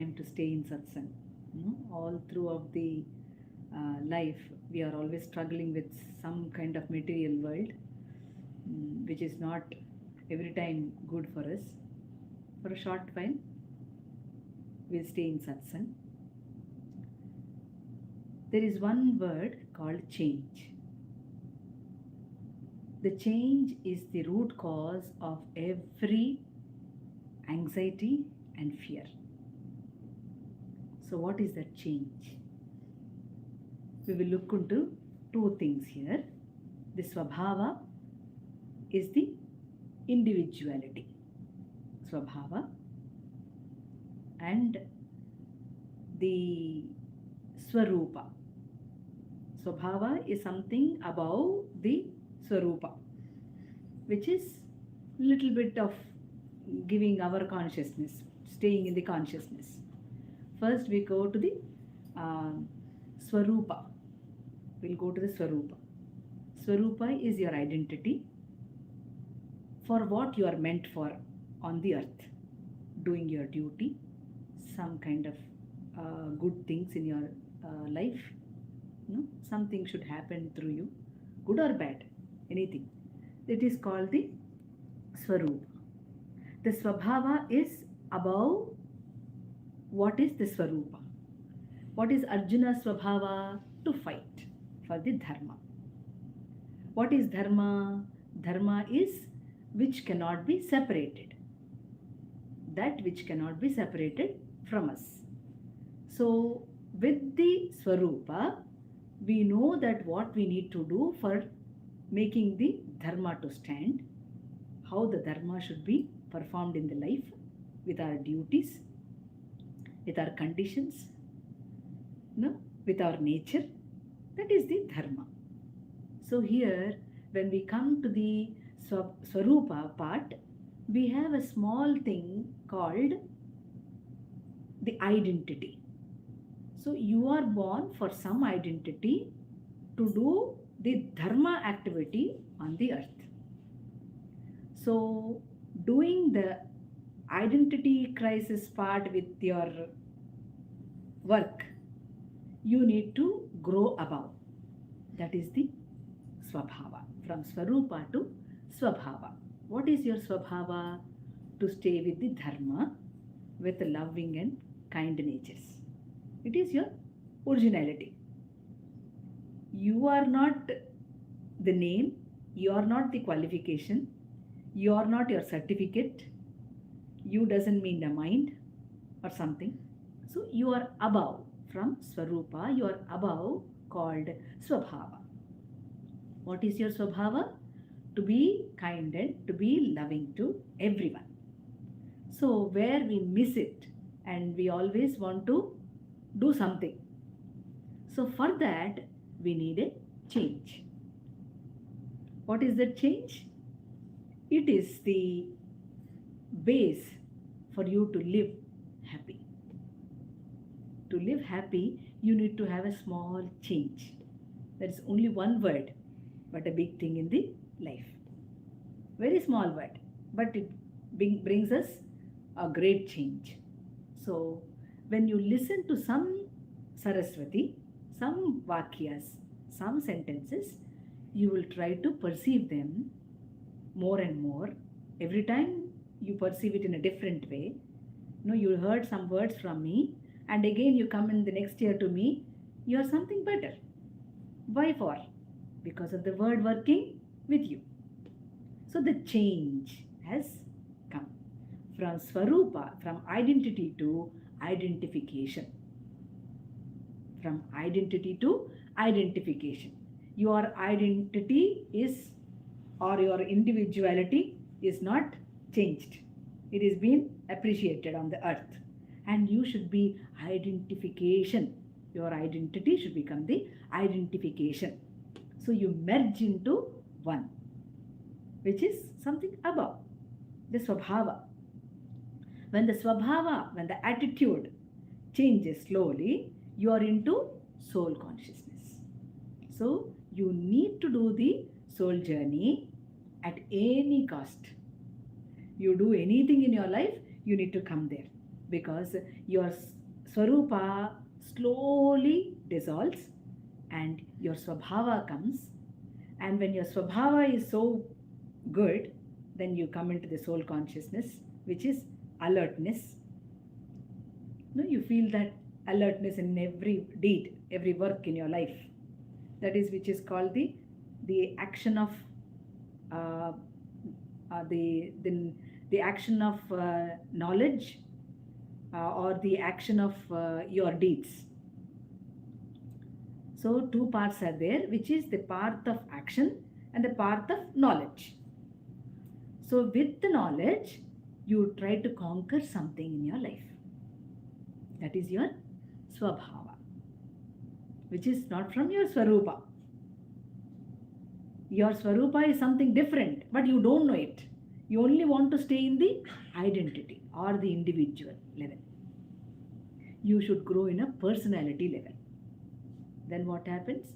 To stay in satsang. All throughout the life, we are always struggling with some kind of material world, which is not every time good for us. For a short while, we'll stay in satsang. There is one word called change. The change is the root cause of every anxiety and fear. So, what is that change? We will look into two things here. The swabhava is the individuality. Swabhava, and the swarupa. Swabhava is something above the swarupa, which is little bit of giving our consciousness, staying in the consciousness. First we go to the swarupa. We'll go to the swarupa. Swarupa is your identity, for what you are meant for on the earth, doing your duty, some kind of good things in your life. Something should happen through you, good or bad, anything. It is called the swarupa. The swabhava is above. What is the swarupa? What is Arjuna's swabhava? To fight for the dharma. What is dharma? Dharma is which cannot be separated. That which cannot be separated from us. So, with the swarupa, we know that what we need to do for making the dharma to stand, how the dharma should be performed in the life, with our duties, with our conditions, with our nature. That is the dharma. So here, when we come to the swarupa part, we have a small thing called the identity. So you are born for some identity to do the dharma activity on the earth. So doing the identity crisis part with your work, you need to grow above. That is the swabhava. From swarupa to swabhava. What is your swabhava? To stay with the dharma, with loving and kind natures. It is your originality. You are not the name, you are not the qualification, you are not your certificate, you doesn't mean the mind or something. So you are above. From swarupa, you are above, called swabhava. What is your swabhava? To be kind and to be loving to everyone. So where we miss it, and we always want to do something. So for that, we need a change. What is that change? It is the base for you to live happy. To live happy, you need to have a small change. That is only one word, but a big thing in the life. Very small word, but it brings us a great change. So, when you listen to some Saraswati, some vakyas, some sentences, you will try to perceive them more and more. Every time you perceive it in a different way. You heard some words from me, and again you come in the next year to me, you are something better. Why for? Because of the word working with you. So the change has come from swarupa, from identity to identification. From identity to identification. Your identity is, or your individuality is not changed. It is being appreciated on the earth. And you should be identification. Your identity should become the identification. So you merge into one, which is something above, the swabhava. When the swabhava, when the attitude changes slowly, you are into soul consciousness. So you need to do the soul journey at any cost. You do anything in your life, you need to come there. because your swarupa slowly dissolves and your swabhava comes. And when your swabhava is so good, then you come into the soul consciousness, which is alertness. No, you feel that alertness in every deed, every work in your life. That is which is called the action of uh, the action of knowledge, or the action of your deeds. So two parts are there, which is the path of action and the path of knowledge. So with the knowledge, you try to conquer something in your life. That is your swabhava, which is not from your swarupa. Your swarupa is something different, but you don't know it. You only want to stay in the identity or the individual level. You should grow in a personality level. Then what happens?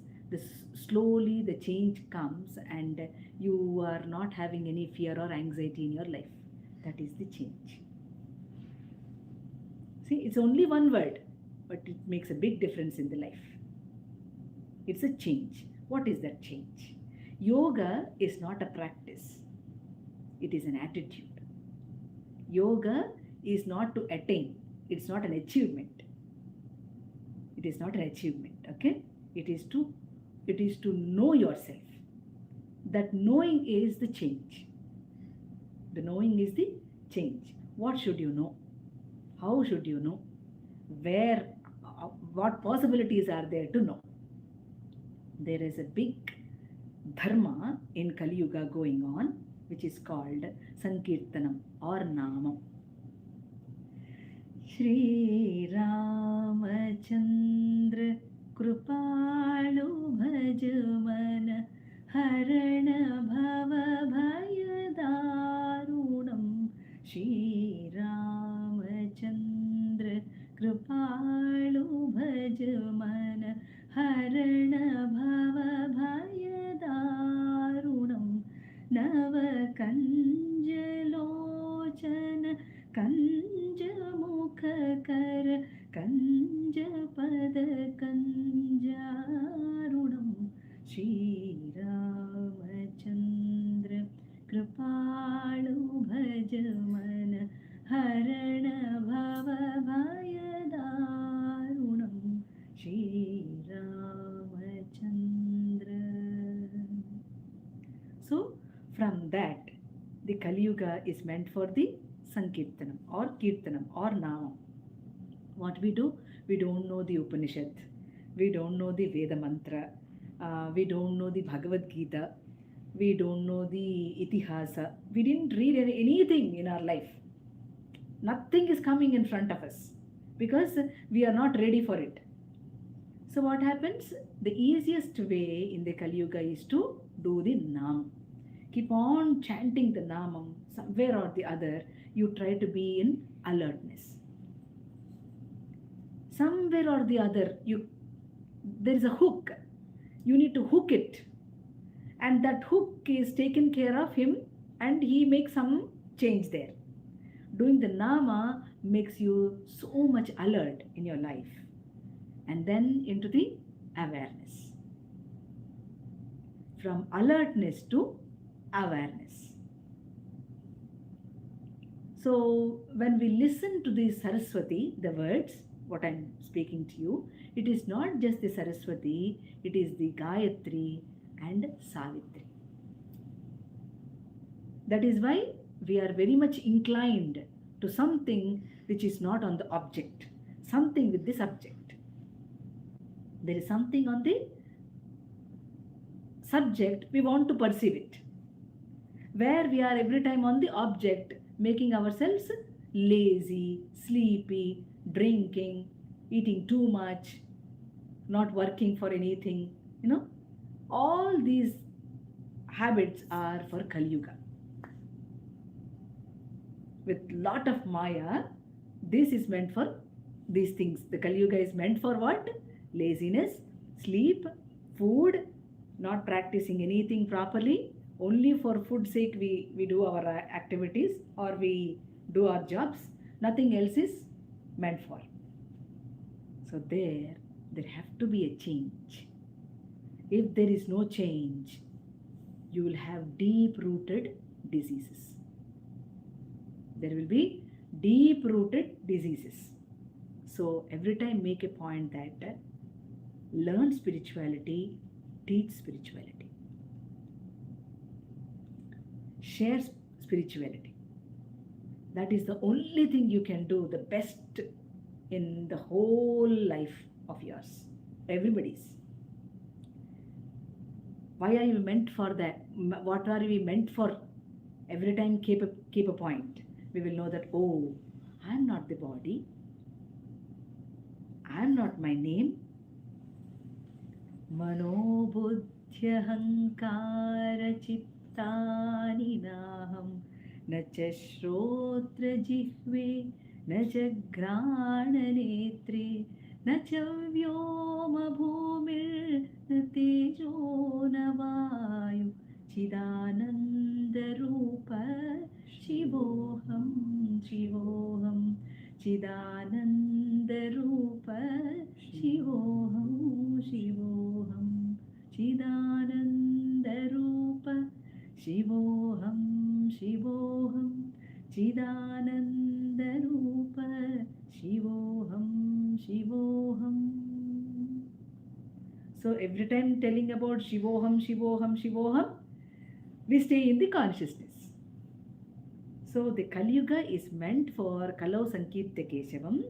Slowly the change comes and you are not having any fear or anxiety in your life. That is the change. See, it's only one word, but it makes a big difference in the life. It's a change. What is that change? Yoga is not a practice. It is an attitude. Yoga is not to attain. It's not an achievement. It is not an achievement, okay? It is to know yourself. That knowing is the change. The knowing is the change. What should you know? How should you know? Where, what possibilities are there to know? There is a big dharma in Kali Yuga going on, which is called sankeerthanam or naama. Shri Ramachandra Kripalu Bhajmana Harana Bhava Bhayadarunam. Shri Ramachandra Kripalu Bhajmana Harana Bhava Bhayadarunam. Nava Kanjalochana Kanjamukakara Kanjapada Kanjarunam. Shri Ramachandra Kripalu Bhajmana Harana Bhava Bhayadarunam. Shri Ramachandra. So from that, the Kali Yuga is meant for the Sankirtanam or Kirtanam or Nama. What we do? We don't know the Upanishad. We don't know the Veda Mantra. We don't know the Bhagavad Gita. We don't know the Itihasa. We didn't read anything in our life. Nothing is coming in front of us because we are not ready for it. So what happens? The easiest way in the Kali Yuga is to do the Nam. Keep on chanting the Namam. Somewhere or the other, you try to be in alertness. Somewhere or the other, there is a hook. You need to hook it. And that hook is taken care of him and he makes some change there. Doing the Nama makes you so much alert in your life. And then into the awareness. From alertness to awareness. So when we listen to the Saraswati, the words, what I'm speaking to you, it is not just the Saraswati, it is the Gayatri and Savitri. That is why we are very much inclined to something which is not on the object, something with the subject. There is something on the subject, we want to perceive it. Where we are every time on the object, making ourselves lazy, sleepy, drinking, eating too much, not working for anything, all these habits are for Kali Yuga. With lot of Maya, this is meant for these things. The Kali Yuga is meant for what? Laziness, sleep, food, not practicing anything properly. Only for food's sake we do our activities or we do our jobs. Nothing else is meant for. So there have to be a change. If there is no change, you will have deep-rooted diseases. There will be deep-rooted diseases. So every time make a point that learn spirituality, teach spirituality, share spirituality. That is the only thing you can do the best in the whole life of yours, everybody's. Why are you meant for that? What are we meant for? Every time keep a point. We will know that, oh, I am not the body. I am not my name. Mano buddhyahankara chittani naham na cha shrotra jihve na cha grana netre na cha vyoma bhumir na tejo na vayu chidananda rupa shivoham shivoham chidananda rupa shivoham shivoham chidananda rupa shivoham shivoham chidananda rupa shivoham shivoham. So every time telling about shivoham shivoham shivoham, we stay in the consciousness. So the Kali Yuga is meant for Kalau Sankeerthakesavam,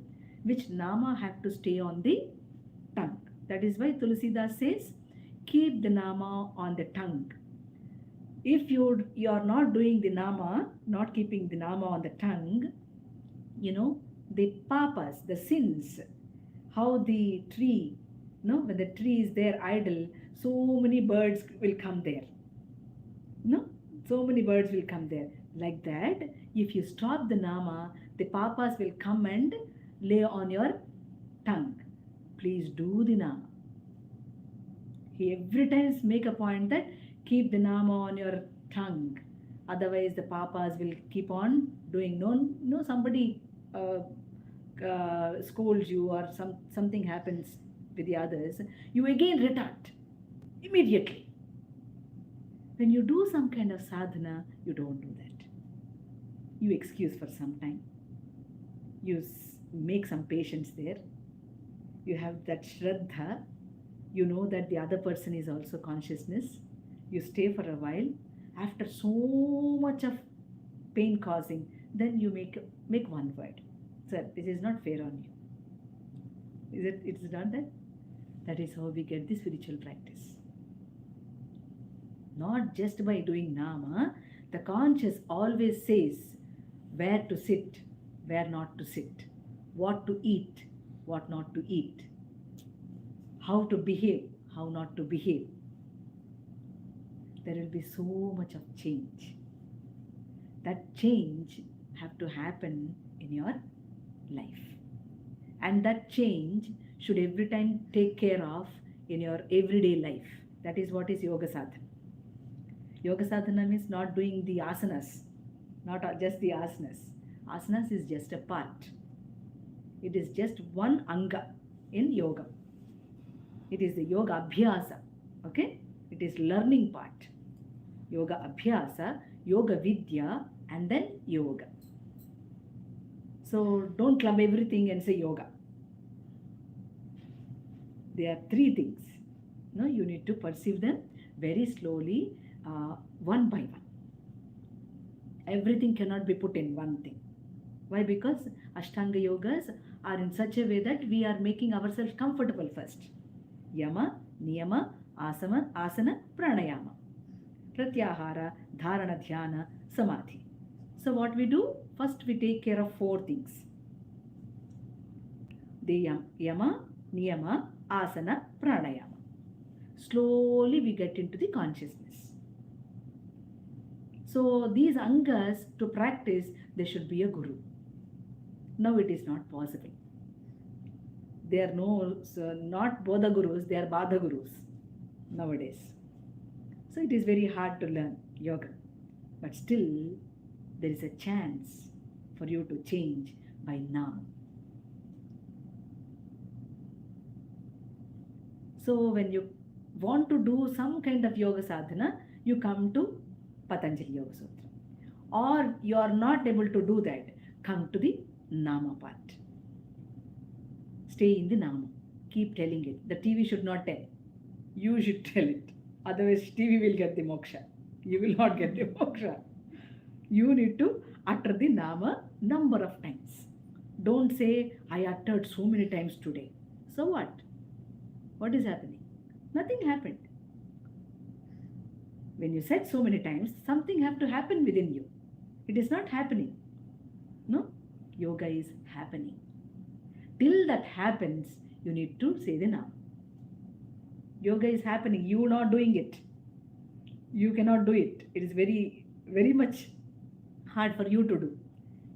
which Nama have to stay on the tongue. That is why Tulsidas says, keep the Nama on the tongue. If you are not doing the Nama, not keeping the Nama on the tongue, the papas, the sins, how the tree, when the tree is there idle, so many birds will come there. So many birds will come there. Like that, if you stop the Nama, the papas will come and lay on your tongue. Please do the Nama. He every time make a point that keep the Nama on your tongue. Otherwise, the papas will keep on doing. No, somebody scolds you or something happens with the others, you again retort immediately. When you do some kind of sadhana, you don't do that. You excuse for some time. You make some patience there. You have that shraddha. You know that the other person is also consciousness. You stay for a while. After so much of pain causing, then you make one word. Sir, this is not fair on you. It is not that? That is how we get the spiritual practice. Not just by doing Nama, the conscious always says where to sit, where not to sit, what to eat, what not to eat, how to behave, how not to behave. There will be so much of change. That change have to happen in your life. And that change should every time take care of in your everyday life. That is what is Yoga Sadhana. Yoga Sadhana means not doing the asanas, not just the asanas. Asanas is just a part. It is just one anga in yoga. It is the yoga abhyasa. Okay? It is learning part. Yoga abhyasa, yoga vidya, and then yoga. So don't club everything and say yoga. There are three things. No, you need to perceive them very slowly, one by one. Everything cannot be put in one thing. Why? Because Ashtanga yogas are in such a way that we are making ourselves comfortable first. Yama, Niyama, Asana, Pranayama. Pratyahara, Dharana, Dhyana, Samadhi. So what we do? First we take care of four things. The Yama, Niyama, Asana, Pranayama. Slowly we get into the consciousness. So these angas, to practice, there should be a guru. Now it is not possible. They are not Bodha gurus, they are Badha gurus nowadays. So it is very hard to learn yoga. But still, there is a chance for you to change by now. So when you want to do some kind of yoga sadhana, you come to Patanjali Yoga Sutra. Or you are not able to do that, come to the Nama part. Stay in the Nama. Keep telling it. The TV should not tell. You should tell it. Otherwise, TV will get the moksha. You will not get the moksha. You need to utter the Nama number of times. Don't say, I uttered so many times today. So what? What is happening? Nothing happened. When you said so many times, something have to happen within you. It is not happening. No, yoga is happening. Till that happens, you need to say the Nama. Yoga is happening. You are not doing it. You cannot do it. It is very, very much hard for you to do.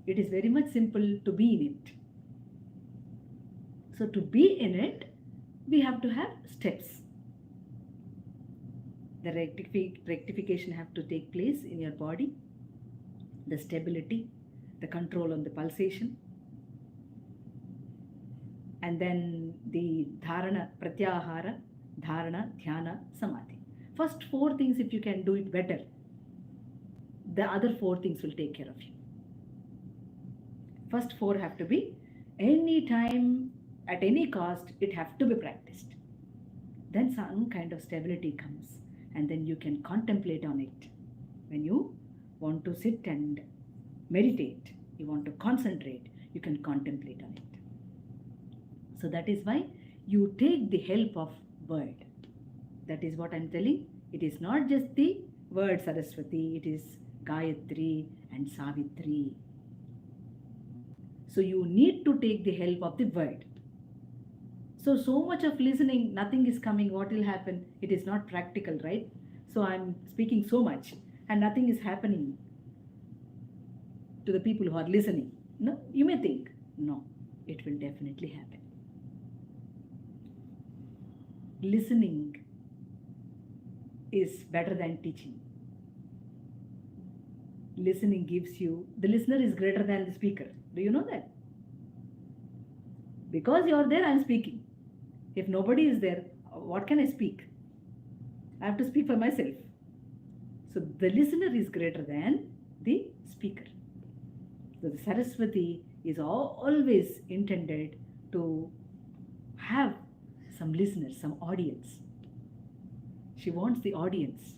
It is very much simple to be in it. So to be in it, we have to have steps. The rectification have to take place in your body. The stability, the control on the pulsation. And then the dharana, pratyahara, dharana, dhyana, samadhi. First 4 things, if you can do it better, the other 4 things will take care of you. First 4 have to be, any time, at any cost, it have to be practiced. Then some kind of stability comes, and then you can contemplate on it. When you want to sit and meditate, you want to concentrate, you can contemplate on it. So that is why you take the help of word. That is what I am telling. It is not just the word Saraswati, it is Gayatri and Savitri. So you need to take the help of the word. So much of listening, nothing is coming, what will happen? It is not practical, right? So I am speaking so much and nothing is happening to the people who are listening. No, you may think, no, it will definitely happen. Listening is better than teaching. Listening gives you, the listener is greater than the speaker. Do you know that? Because you are there, I am speaking. If nobody is there, what can I speak? I have to speak for myself. So the listener is greater than the speaker. So the Saraswati is always intended to have some listeners, some audience. She wants the audience.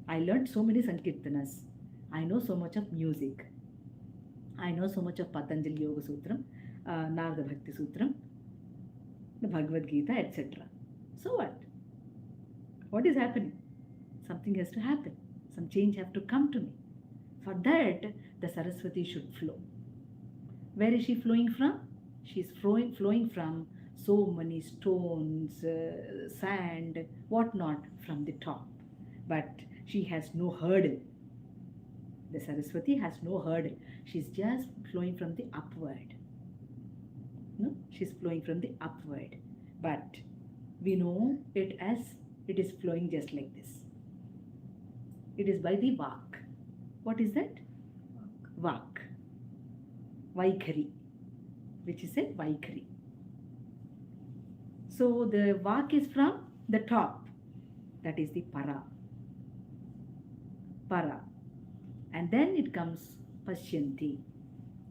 I learned so many sankeerthanas. I know so much of music. I know so much of Patanjali Yoga Sutram, Narada Bhakti Sutram, the Bhagavad Gita, etc. So what? What is happening? Something has to happen. Some change have to come to me. For that, the Saraswati should flow. Where is she flowing from? She is flowing from so many stones, sand, whatnot from the top. But she has no hurdle. The Saraswati has no hurdle. She's just flowing from the upward. No, she's flowing from the upward. But we know it as it is flowing just like this. It is by the vak. What is that? Vak. Vaikhari. Which is said Vaikhari. So the vak is from the top. That is the para. Para. And then it comes Pashyanti,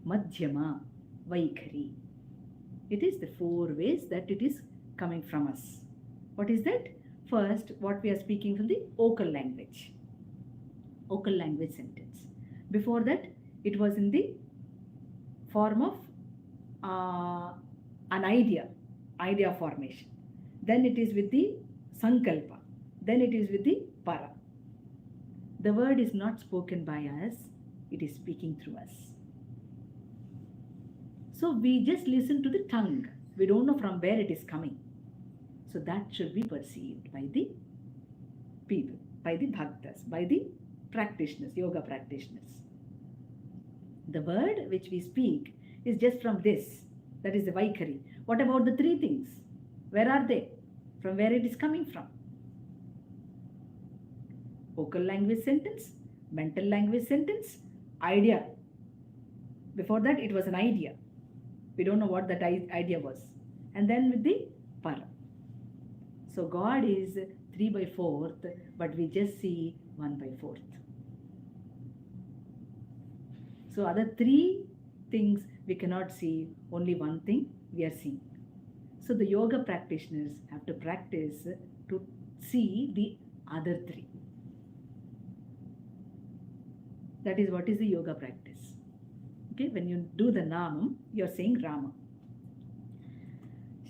Madhyama, Vaikhari. It is the 4 ways that it is coming from us. What is that? First, what we are speaking from the vocal language. Vocal language sentence. Before that, it was in the form of an idea formation. Then it is with the sankalpa. Then it is with the para. The word is not spoken by us, it is speaking through us. So we just listen to the tongue. We don't know from where it is coming. So that should be perceived by the people, by the bhaktas, by the practitioners, yoga practitioners. The word which we speak is just from this. That is the Vaikhari. What about the 3 things? Where are they? From where it is coming from? Vocal language sentence, mental language sentence, idea. Before that, it was an idea. We don't know what that idea was. And then with the para. So God is 3 by 4th, but we just see 1 by 4th. So other 3 things we cannot see, only one thing we are seeing. So the yoga practitioners have to practice to see the other 3. That is what is the yoga practice. Okay, when you do the naam, you are saying Rama.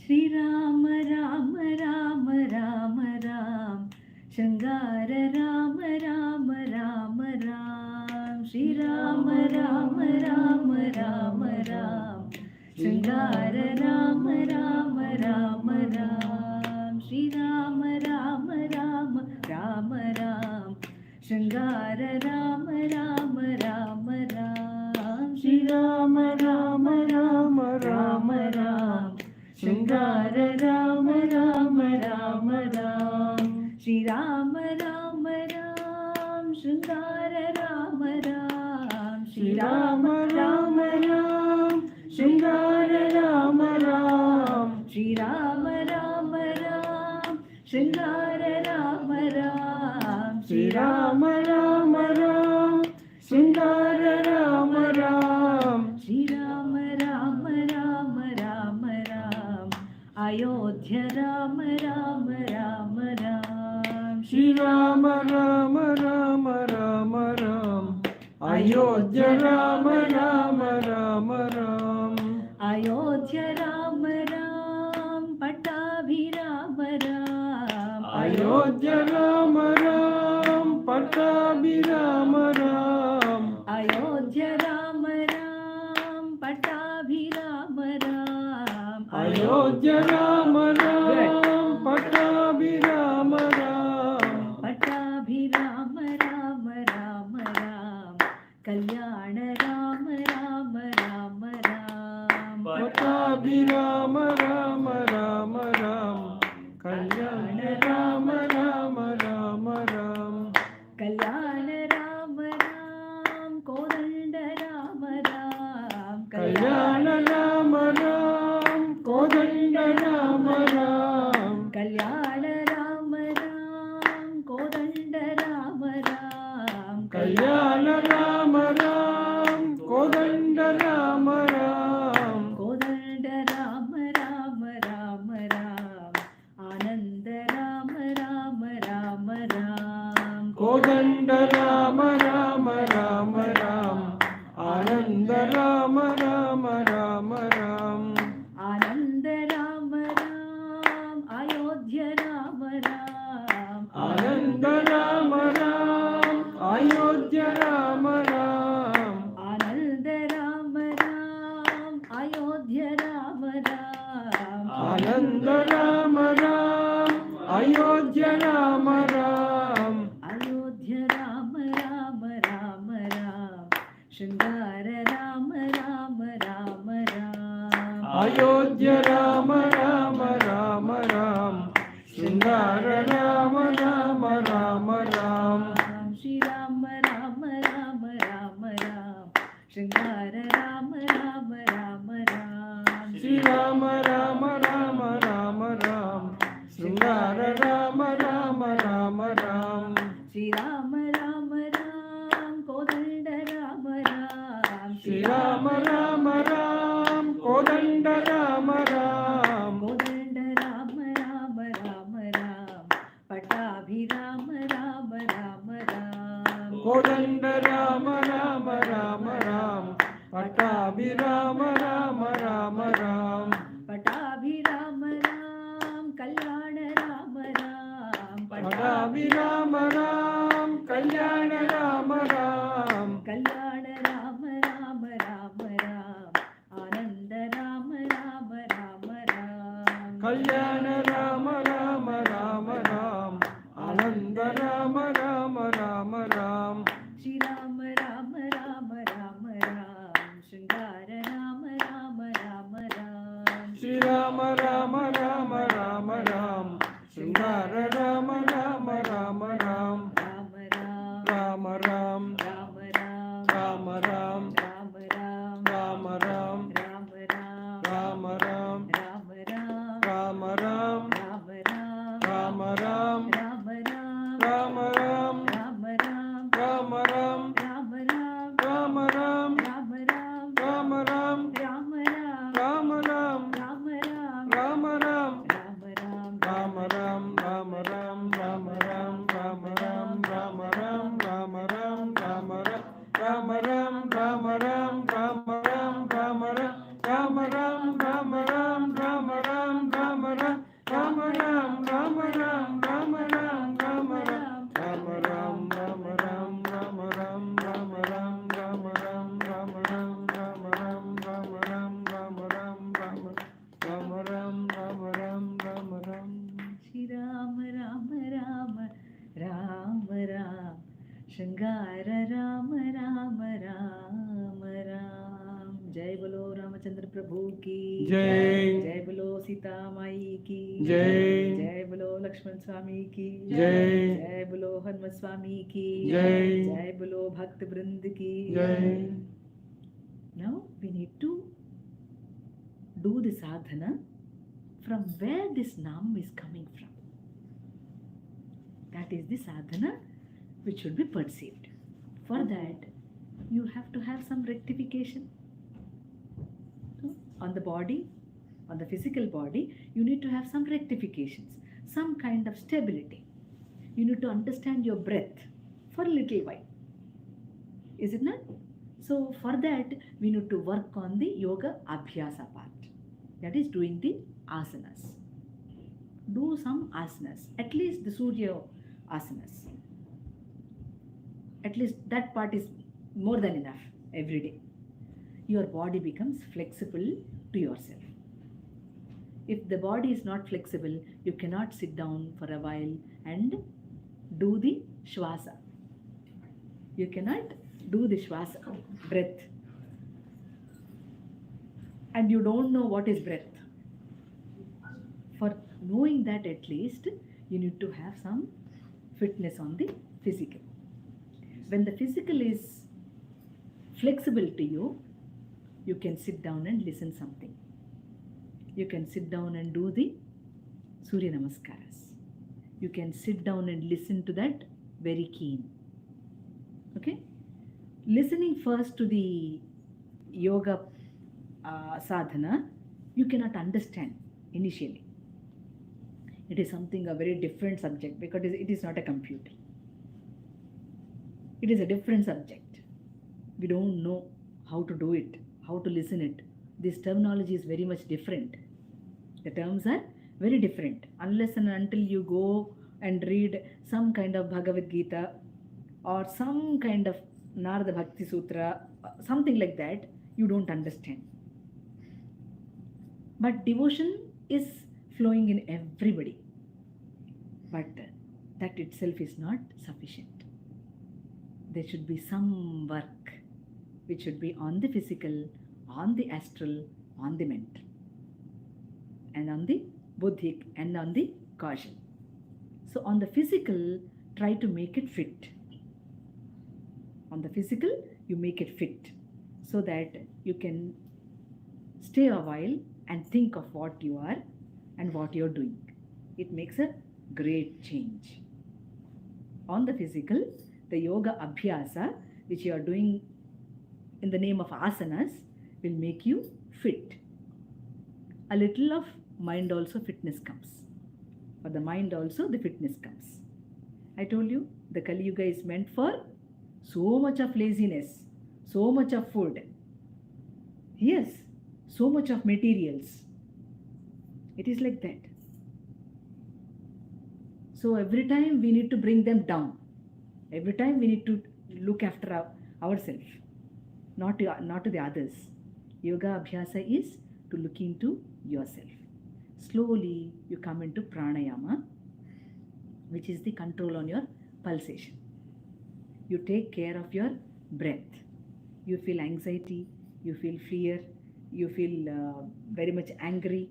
Shri Rama Rama Rama Rama Ram, Shangara Rama Rama Rama Ram, Shri Rama Rama Rama Rama Ram, Shangara Rama Rama Rama Ram, Shri Rama Rama Rama Rama Ram, Shangara Rama Rama Rama Ram, Shri Rama Rama Rama Rama Ram, Shangara Rama Rama Rama Ram, Shri Rama Rama Ram, Shangara Rama Ram, Shri Rama Rama Ram, Shangara Rama Ram, Shri Rama Rama Ram, Shangara Rama Ram, Shri Rama Rama Ram, Shangara Rama Ram, Shri Rama Rama Rama Rama Ram, Ayodhya Rama Rama Rama Ram, Shri Rama Rama Rama Rama Ram, Ayodhya Rama Rama Rama Ram, Ayodhya Rama Ram, Pattabhirama Ram, Ayodhya Rama Ram, Pattabhirama Ram, Ayodhya Rama Ram, Pattabhirama Ram, Ayodhya Rama Ram, Pattabhirama Ram, Pattabhirama Rama Rama Ram, Kalyana Rama Rama Rama Ram, Pattabhirama Rama Rama Ram, Kalyana Rama Rama Rama Ram, Kalyana Rama Ram, Kodanda Rama Ram, Kalyana Rama Ram, Kodanda Rama Ram, Kalyana Rama Ram, Kodanda Rama Ram, Kalyana Rama Ram, Kodanda Rama Ram, Kodanda Rama Rama Rama Ram, Ananda Rama Rama Rama Ram, Kodanda Rama Rama Rama Ram, Ananda Rama Rama Rama Ram, Ananda Rama Ram, Ayodhya Rama Ram, Ananda Rama Ram, Ayodhya Rama Ram, Ananda Rama Ram, Ayodhya Rama Ram, Ananda Rama Ram, Ayodhya Rama Ram, Ayodhya Rama Rama Rama Ram, Shangara Rama Rama Rama Ram, Ayodhya Rama Rama Rama Ram, Shangara Rama Rama Rama Ram, Shri Rama Rama Rama Rama Ram, Shangara Rama Rama Rama Ram, Shri Rama Rama Rama Rama Ram, Shangara Rama Rama Rama Ram, Shri Rama Rama Ram, Kodanda Rama Ram, Shri Rama Rama Ram, Kodanda Rama Ram, Kodanda Rama Rama Rama Ram, Pattabhirama Rama Rama Ram, Kodanda Rama Rama Rama Ram, Pattabhirama Rama Rama Ram, Pattabhirama Ram, Kalyana Rama Ram, Pattabhirama Ram, Kalyana Rama Ram, Kalyana Rama Rama Rama Ram, Ananda Rama Rama Rama Ram, Kalyana Rama Rama Rama Ram, Ananda Rama Rama Rama Ram, Shri Rama Rama Rama Rama Ram, Shangara Rama Rama Rama Ram, Shri Rama Rama Rama Rama Ram, Shangara Rama Rama Rama Ram, Rama Ram, Rama Ram, Rama Ram, Rama Ram, Rama Ram, Rama Ram, Rama Ram, Rama Ram, Rama Ram, Rama Ram, Prabhu ki Jai. Jai bolo Sita Mai ki Jai. Jai bolo Lakshman Swami ki Jai. Jai bolo Hanuman Swami ki Jai. Jai bolo Bhakt Vrind ki. Jai. Now we need to do the sadhana from where this nam is coming from. That is the sadhana which should be perceived. For that, you have to have some rectification. So, on the body, on the physical body, you need to have some rectifications, some kind of stability. You need to understand your breath for a little while. Is it not? So, for that, we need to work on the yoga abhyasa part. That is doing the asanas. Do some asanas, at least the Surya asanas. At least that part is more than enough every day. Your body becomes flexible to yourself. If the body is not flexible, you cannot sit down for a while and do the shwasa. You cannot do the shwasa, breath. And you don't know what is breath. For knowing that, at least you need to have some fitness on the physical. When the physical is flexible to you, you can sit down and listen something. You can sit down and do the Surya Namaskaras. You can sit down and listen to that very keen. Okay? Listening first to the yoga sadhana, you cannot understand initially. It is something a very different subject because it is not a computer. It is a different subject. We don't know how to do it, how to listen it. This terminology is very much different. The terms are very different. Unless and until you go and read some kind of Bhagavad Gita or some kind of Narada Bhakti Sutra, something like that, you don't understand. But devotion is flowing in everybody. But that itself is not sufficient. There should be some work which should be on the physical, on the astral, on the mental, and on the buddhic, and on the causal. So on the physical, try to make it fit. On the physical, you make it fit so that you can stay a while and think of what you are and what you are doing. It makes a great change. On the physical, the yoga abhyasa, which you are doing in the name of asanas, will make you fit. A little of mind also fitness comes. For the mind also the fitness comes. I told you the Kali Yuga is meant for so much of laziness, so much of food. Yes, so much of materials. It is like that. So every time we need to bring them down. Every time we need to look after ourselves, not to the others. Yoga abhyasa is to look into yourself. Slowly you come into pranayama, which is the control on your pulsation. You take care of your breath. You feel anxiety, you feel fear, you feel very much angry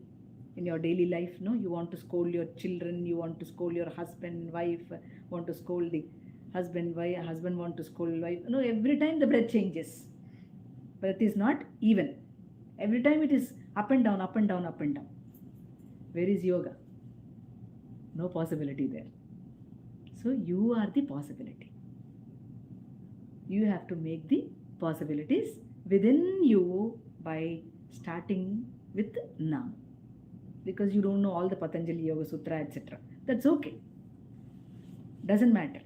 in your daily life. No, you want to scold your children, you want to scold your husband, wife, want to scold the husband, wife, husband want to scold wife. No, every time the breath changes. Breath is not even. Every time it is up and down, up and down, up and down. Where is yoga? No possibility there. So you are the possibility. You have to make the possibilities within you by starting with naama. Because you don't know all the Patanjali Yoga Sutra, etc. That's okay. Doesn't matter.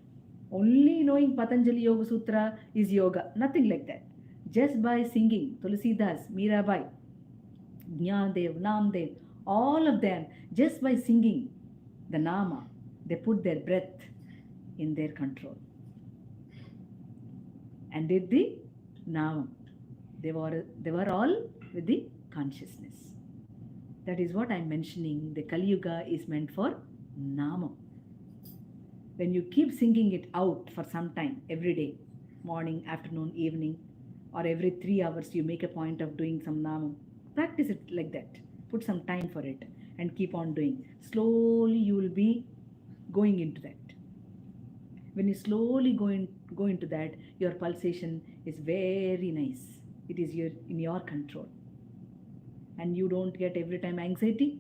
Only knowing Patanjali Yoga Sutra is yoga. Nothing like that. Just by singing Tulsidas, Mirabai, Jnanadev, Namdev, all of them, just by singing the naama, they put their breath in their control and did the naama. They were all with the consciousness. That is what I am mentioning. The Kali Yuga is meant for naama. When you keep singing it out for some time, every day, morning, afternoon, evening, or every 3 hours, you make a point of doing some naama, Practice it like that. Put some time for it and keep on doing. Slowly you will be going into that. When you slowly go into that, your pulsation is very nice. It is in your control. And you don't get every time anxiety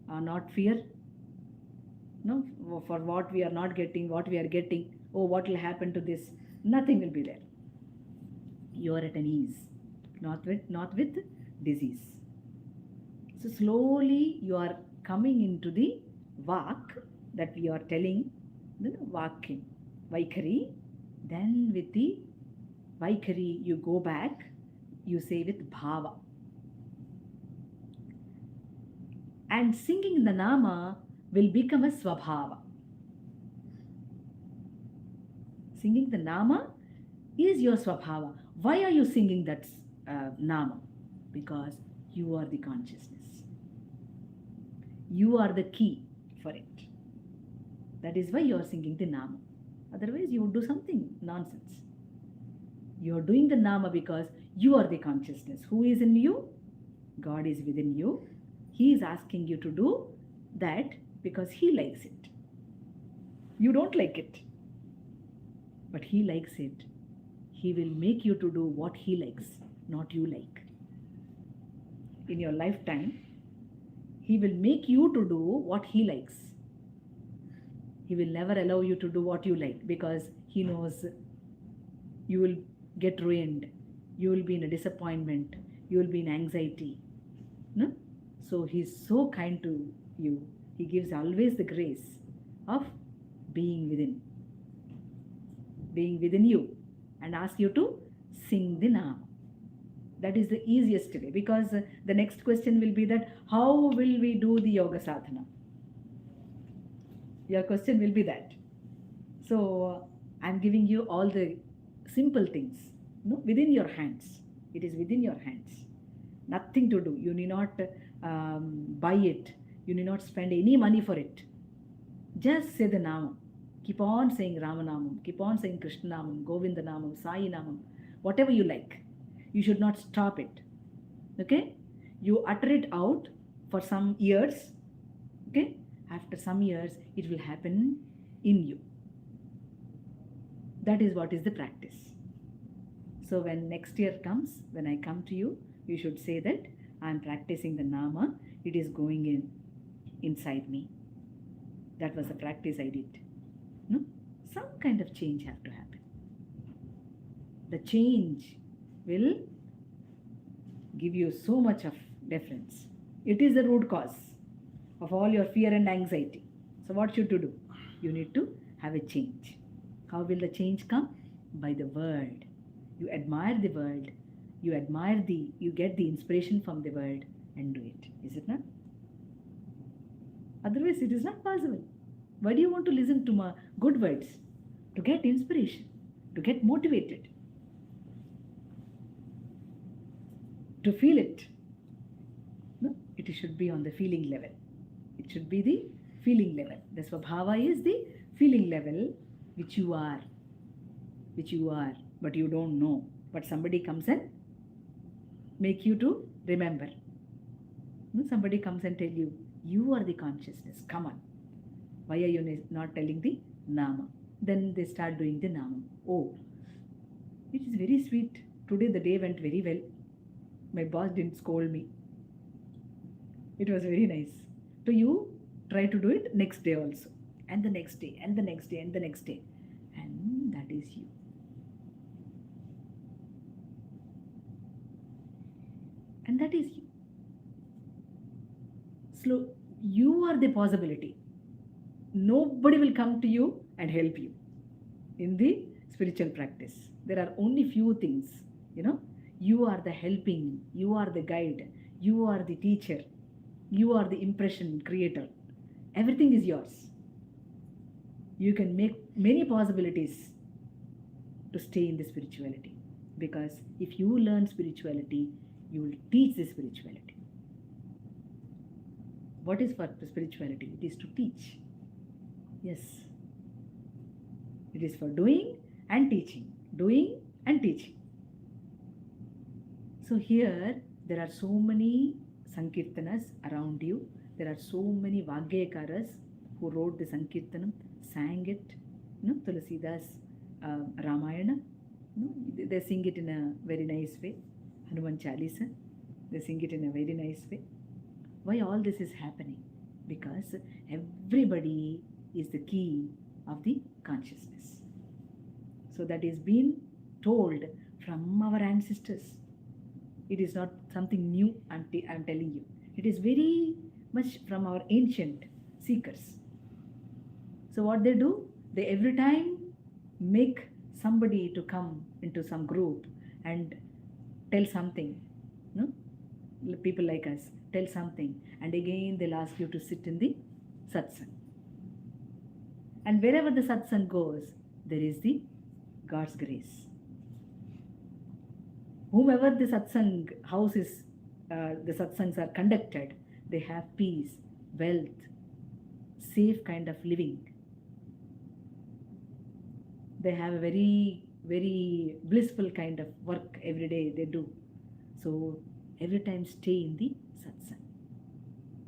or not fear. No, for what we are not getting, what we are getting. Oh, what will happen to this? Nothing will be there. You are at an ease, not with disease. So slowly you are coming into the vak that we are telling, the vakim, vaikari. Then with the vaikari you go back, you say with bhava. And singing the nama will become a swabhava. Singing the nama is your swabhava. Why are you singing that nama? Because you are the consciousness. You are the key for it. That is why you are singing the nama. Otherwise, you would do something nonsense. You are doing the nama because you are the consciousness. Who is in you? God is within you. He is asking you to do that because He likes it. You don't like it, but He likes it. He will make you to do what He likes, not you like. In your lifetime, He will make you to do what He likes. He will never allow you to do what you like because He knows you will get ruined. You will be in a disappointment. You will be in anxiety. No? So He's so kind to you. He gives always the grace of being within you, and ask you to sing the nama. That is the easiest way, because the next question will be that how will we do the yoga sadhana? Your question will be that. So I'm giving you all the simple things, within your hands. It is within your hands. Nothing to do. You need not buy it. You need not spend any money for it. Just say the nama. Keep on saying Ramanamam. Keep on saying Krishnanamam, Govinda Namam, Sai Namam, whatever you like. You should not stop it. Okay? You utter it out for some years. Okay? After some years, it will happen in you. That is what is the practice. So when next year comes, when I come to you, you should say that I am practicing the nama. It is going inside me. That was the practice I did. No? Some kind of change have to happen. The change will give you so much of difference. It is the root cause of all your fear and anxiety. So what should you do? You need to have a change. How will the change come? By the world. You admire the world. You get the inspiration from the world and do it. Is it not? Otherwise, it is not possible. Why do you want to listen to good words? To get inspiration, to get motivated, to feel it. No, it should be on the feeling level. It should be the feeling level. The Swabhava is the feeling level which you are, but you don't know. But somebody comes and make you to remember. No, somebody comes and tell you, you are the consciousness. Come on. Why are you not telling the nama? Then they start doing the nama. Oh, it is very sweet. Today the day went very well. My boss didn't scold me. It was very nice. So you try to do it next day also. And the next day, and the next day, and the next day. And that is you. And that is you. So you are the possibility. Nobody will come to you and help you in the spiritual practice. There are only few things, You are the helping, you are the guide, you are the teacher, you are the impression creator. Everything is yours. You can make many possibilities to stay in the spirituality. Because if you learn spirituality, you will teach the spirituality. What is for spirituality? It is to teach. Yes. It is for doing and teaching. Doing and teaching. So here There are so many sankeerthanas around you. There are so many vagyakaras who wrote the sankirtanam, sang it. Tulasidas Ramayana. They sing it in a very nice way. Hanuman Chalisa, they sing it in a very nice way. Why all this is happening? Because everybody is the key of the consciousness. So that is being told from our ancestors. It is not something new, I'm telling you. It is very much from our ancient seekers. So what they do, they every time make somebody to come into some group and tell something. No? People like us tell something, and again they'll ask you to sit in the satsang. And wherever the satsang goes, there is the God's grace. Whomever the satsang house is, the satsangs are conducted, they have peace, wealth, safe kind of living. They have a very, very blissful kind of work every day they do. So every time stay in the satsang.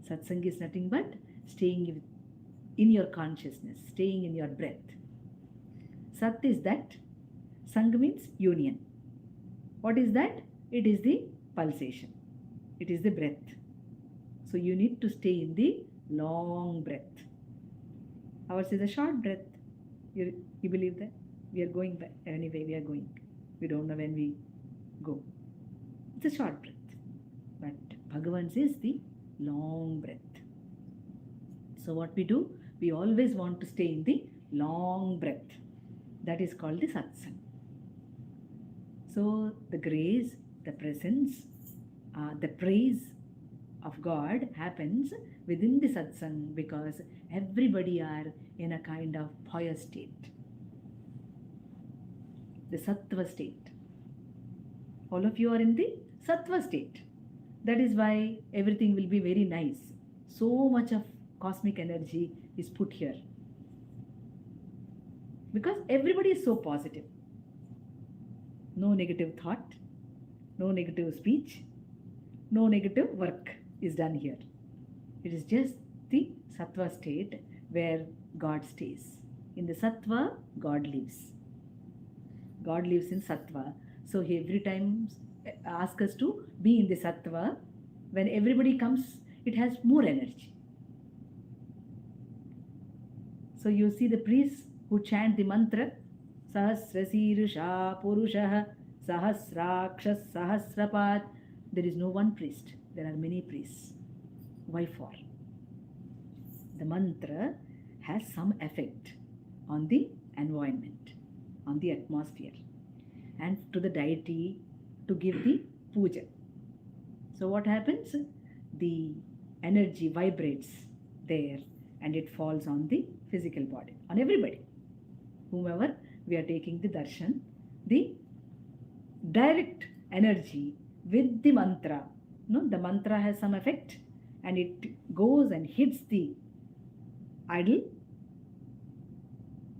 Satsang is nothing but staying in your consciousness, staying in your breath. Sat is that. Sang means union. What is that? It is the pulsation. It is the breath. So you need to stay in the long breath. Ours is a short breath. You believe that? We are going back. Anyway, we are going. We don't know when we go. It's a short breath. But Bhagavan's is the long breath. So what we do? We always want to stay in the long breath. That is called the satsang. So the grace, the presence, the praise of God happens within the satsang because everybody are in a kind of pious state. The sattva state. All of you are in the sattva state. That is why everything will be very nice. So much of cosmic energy is put here. Because everybody is so positive. No negative thought, no negative speech, no negative work is done here. It is just the sattva state where God stays. In the sattva, God lives. God lives in sattva. So he every time asks us to be in the sattva. When everybody comes, it has more energy. So you see the priests who chant the mantra, Sahasrasirusha Purushaha Sahasrakshas Sahasrapat. There is no one priest. There are many priests. Why for? The mantra has some effect on the environment, on the atmosphere, and to the deity to give the puja. So what happens? The energy vibrates there and it falls on the physical body, on everybody. Whomever we are taking the darshan, the direct energy with the mantra. No, the mantra has some effect and it goes and hits the idol.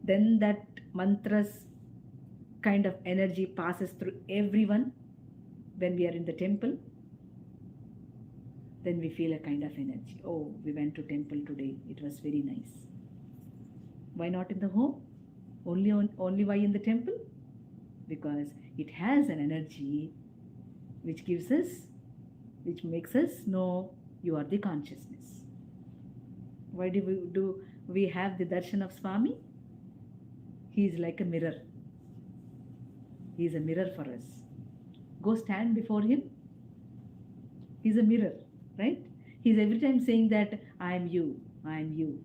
Then that mantra's kind of energy passes through everyone. When we are in the temple, then we feel a kind of energy. Oh, we went to temple today. It was very nice. Why not in the home? Only why in the temple? Because it has an energy which gives us, which makes us know you are the consciousness. Why do we have the darshan of Swami? He is like a mirror. He is a mirror for us. Go stand before him. He is a mirror, right? He is every time saying that I am you, I am you.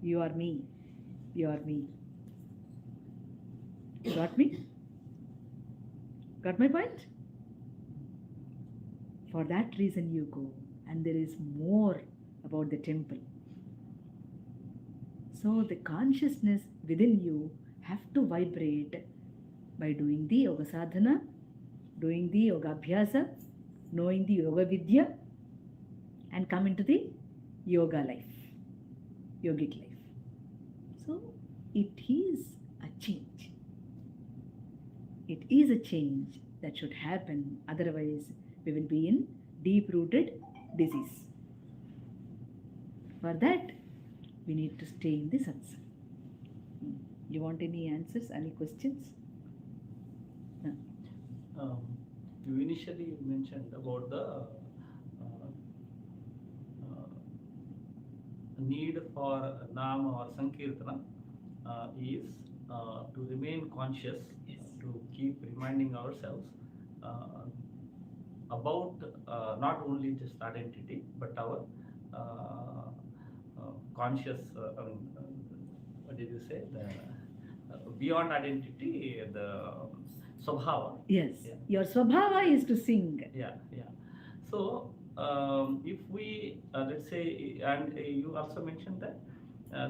You are me, you are me. Got me? Got my point? For that reason you go, and there is more about the temple. So the consciousness within you have to vibrate by doing the yoga sadhana, doing the yoga abhyasa, knowing the yoga vidya, and come into the yoga life, yogic life. So it is a change. It is a change That should happen. Otherwise, we will be in deep-rooted disease. For that, we need to stay in the satsang. You want any answers? Any questions? No. You initially mentioned about the need for naama or sankirtana is to remain conscious, Yes. to keep reminding ourselves about not only just identity but our conscious, what did you say? The beyond identity, the swabhava. Yes. Yeah. Your swabhava is to sing. Yeah, yeah. So, if we, let's say, and you also mentioned that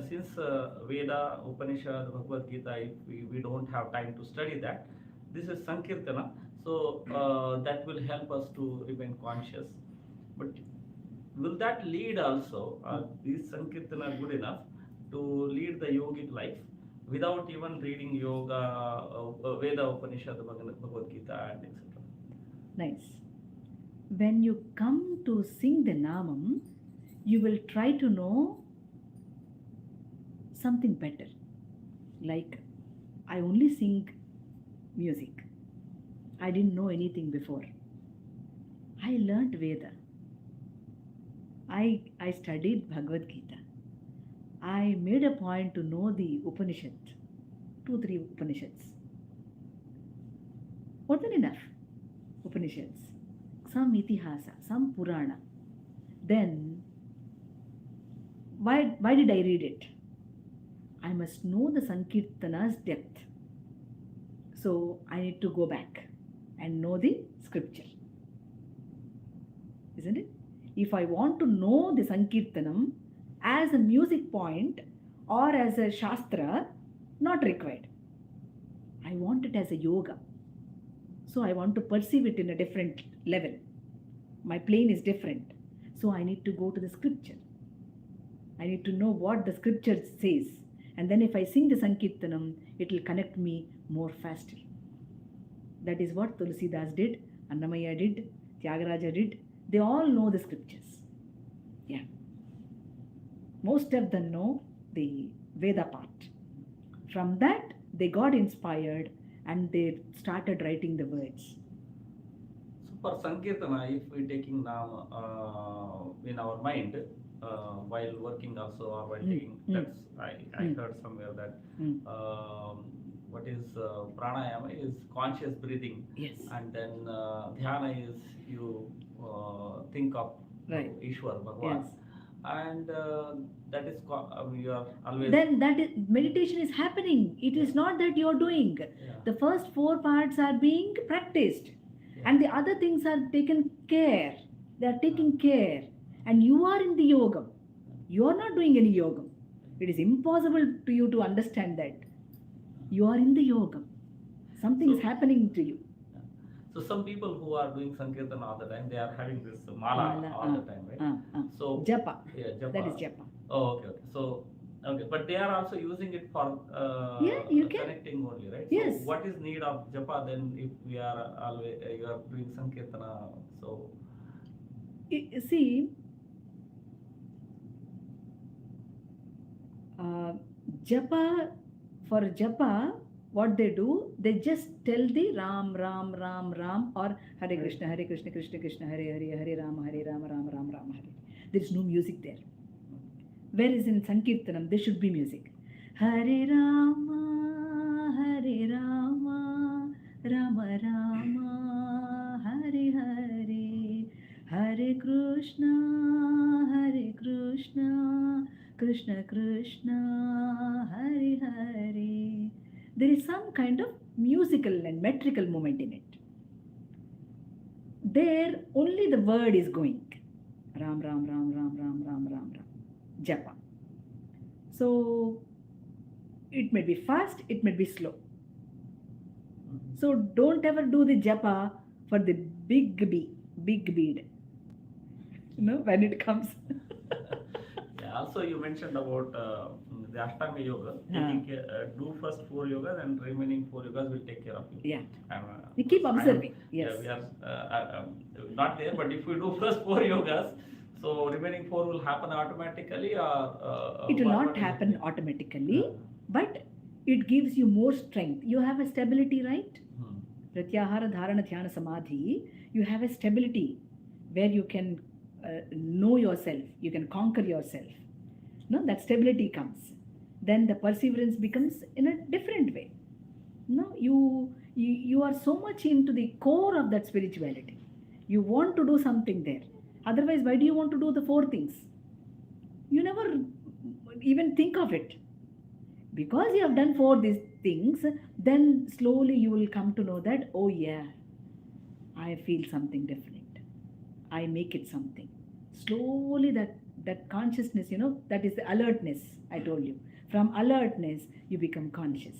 since Veda, Upanishad, Bhagavad Gita, if we don't have time to study that, this is Sankirtana, so that will help us to remain conscious. But will that lead also, is Sankirtana good enough to lead the yogic life without even reading yoga, Veda, Upanishad, Bhagavad Gita, and etc.? Nice. When you come to sing the namam, you will try to know something better. Like, I only sing music. I didn't know anything before. I learnt Veda. I studied Bhagavad Gita. I made a point to know the Upanishad, 2-3 Upanishads. More than enough Upanishads. Some Itihasa, some Purana. Then, why did I read it? I must know the Sankirtana's depth. So, I need to go back and know the scripture. Isn't it? If I want to know the Sankirtanam as a music point or as a Shastra, not required. I want it as a yoga. So I want to perceive it in a different level. My plane is different. So I need to go to the scripture. I need to know what the scripture says. And then if I sing the Sankirtanam, it will connect me more faster. That is what Tulsidas did, Annamayya did, Tyagaraja did. They all know the scriptures. Yeah. Most of them know the Veda part. From that, they got inspired and they started writing the words. So for Sankirtana, if we taking Nama in our mind while working also or while taking, that's I heard somewhere that what is pranayama is conscious breathing. Yes. And then dhyana is you think of Right. Ishwar, Bhagwan. Yes. And that is you are always. Then that is, meditation is happening. It is not that you are doing. Yeah. The first 4 parts are being practiced. Yeah. And the other things are taken care. They are taking care. And you are in the yoga. You are not doing any yoga. It is impossible to you to understand that. You are in the yoga. Something is happening to you. So some people who are doing Sankirtan all the time, they are having this mala all the time, right? So japa. Yeah, japa. That is japa. Oh, okay, okay. So, okay, but they are also using it for you can. connecting only, right? Yes. So what is need of japa then if we are always you are doing Sankirtana? So see, japa, for japa, what they do, they just tell the Ram, Ram, Ram, Ram, or Hare Krishna, Krishna, Krishna, Hare Hare, Hare Rama, Rama, Rama, Hare. There is no music there. Whereas in Sankirtanam, there should be music. Hare Rama, Rama Rama, Hare Hare, Hare Krishna, Krishna Krishna, Hare Hare. There is some kind of musical and metrical movement in it. There, only the word is going. Ram, Ram, Ram, Ram, Ram, Ram, Ram, Ram. Japa. So, it may be fast, it may be slow. So, don't ever do the japa for the big bead. You know, when it comes. Yeah, also you mentioned about the Ashtanga yoga. Taking care, do first 4 yogas and remaining 4 yogas will take care of you. Yeah. And, You keep observing. Yes. Yeah, we are not there, but if we do first 4 yogas, so remaining 4 will happen automatically, or It will what not is it? happen automatically, but it gives you more strength. You have a stability, right? Pratyahara, Dharana, Dhyana, Samadhi. You have a stability where you can know yourself, you can conquer yourself. No, that stability comes. Then the perseverance becomes in a different way. No, you are so much into the core of that spirituality. You want to do something there. Otherwise, why do you want to do the 4 things? You never even think of it. Because you have done 4 these things, then slowly you will come to know that, oh yeah, I feel something different. I make it something. Slowly that consciousness, that is the alertness, I told you. From alertness, you become conscious.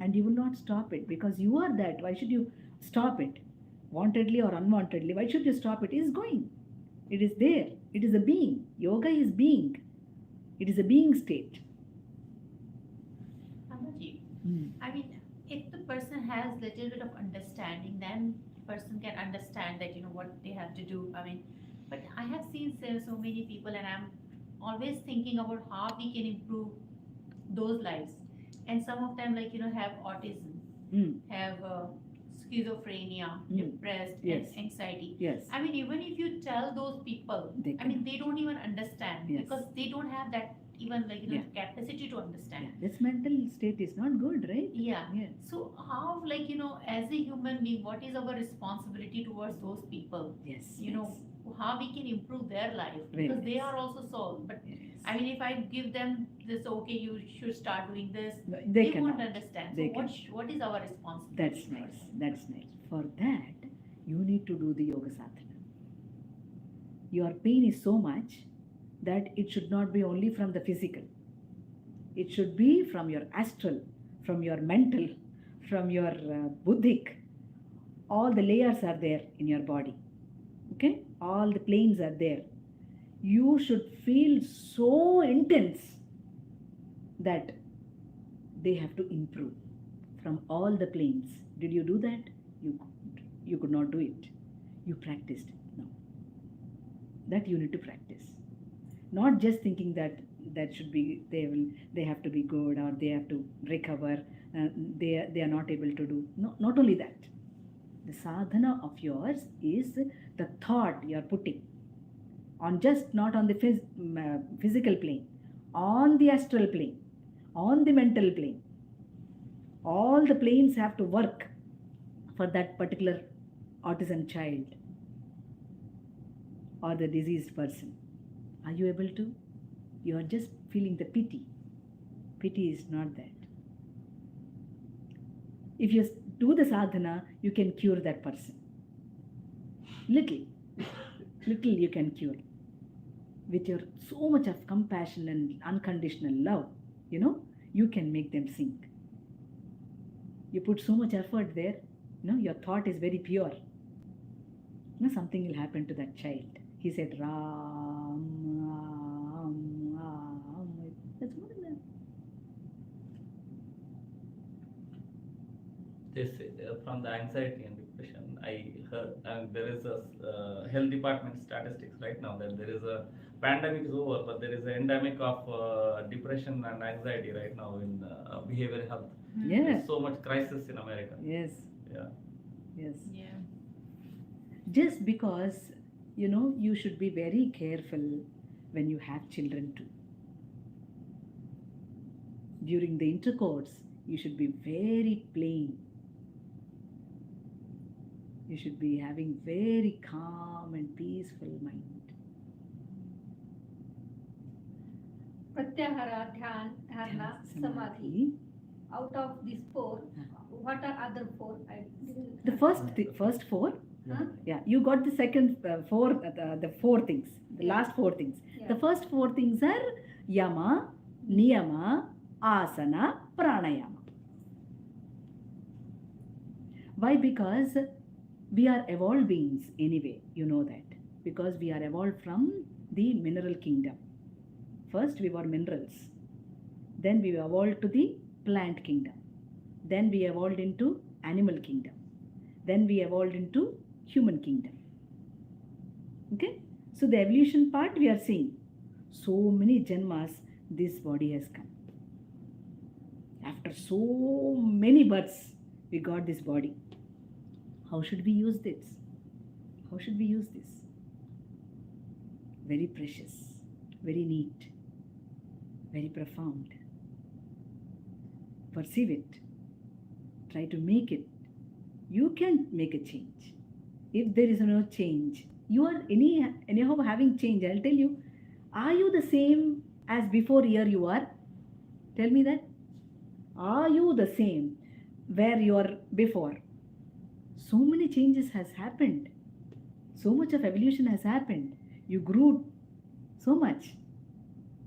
And you will not stop it because you are that. Why should you stop it? Wantedly or unwantedly, why should you stop it? It is going. It is there. It is a being. Yoga is being. It is a being state. Ammaji, I mean, if the person has little bit of understanding, then person can understand that what they have to do. I mean, but I have seen so many people, and I'm always thinking about how we can improve those lives. And some of them, have autism, have schizophrenia, depressed, Yes. and anxiety. Yes. I mean, even if you tell those people, They they don't even understand Yes. because they don't have that even Yeah. capacity to understand. Yeah, this mental state is not good, right? Yeah. Yeah. So how, as a human being, what is our responsibility towards those people? Yes. How we can improve their life Very because they nice. are also soul. But Yes. I mean, if I give them this, okay, you should start doing this, They they cannot. won't understand. They So what is our responsibility? That's nice. That's nice. For that, you need to do the yoga sadhana. Your pain is so much that it should not be only from the physical. It should be from your astral, from your mental, from your buddhic. All the layers are there in your body. Okay? All the planes are there. You should feel so intense that they have to improve from all the planes. Did you do that? You could not do it. You practiced. No. That you need to practice. Not just thinking that should be they have to be good or they have to recover. They are not able to do. No, not only that. The sadhana of yours is the thought you are putting on just not on the physical plane, on the astral plane, on the mental plane. All the planes have to work for that particular autism child or the diseased person. Are you able to? You are just feeling the pity. Pity is not that. If you do the sadhana, you can cure that person. Little you can cure. With your so much of compassion and unconditional love, you can make them sink. You put so much effort there, your thought is very pure. Something will happen to that child. He said, Ram, Ram, Ram. That's more than that. This from the anxiety and depression, I heard, and there is a health department statistics right now that there is a pandemic is over, but there is an endemic of depression and anxiety right now in behavioral health. Yeah. There's so much crisis in America. Yes. Yeah. Yes. Yeah. Just because, you should be very careful when you have children too. During the intercourse, you should be very plain. You should be having very calm and peaceful mind. Pratyahara, Dhyan, Dharana, Samadhi. Out of these 4, what are other 4? The first 4. Huh? Yeah, you got the second 4, the 4 things, the last 4 things. Yeah. The first 4 things are yama, niyama, asana, pranayama. Why? Because we are evolved beings anyway, you know that. Because we are evolved from the mineral kingdom. First we were minerals. Then we evolved to the plant kingdom. Then we evolved into animal kingdom. Then we evolved into human kingdom. Okay? So the evolution part we are seeing. So many janmas this body has come. After so many births, we got this body. How should we use this? How should we use this? Very precious, very neat, very profound. Perceive it. Try to make it. You can make a change. If there is no change, you are anyhow having change. I'll tell you, are you the same as before here you are? Tell me that. Are you the same where you are before? So many changes has happened. So much of evolution has happened. You grew so much.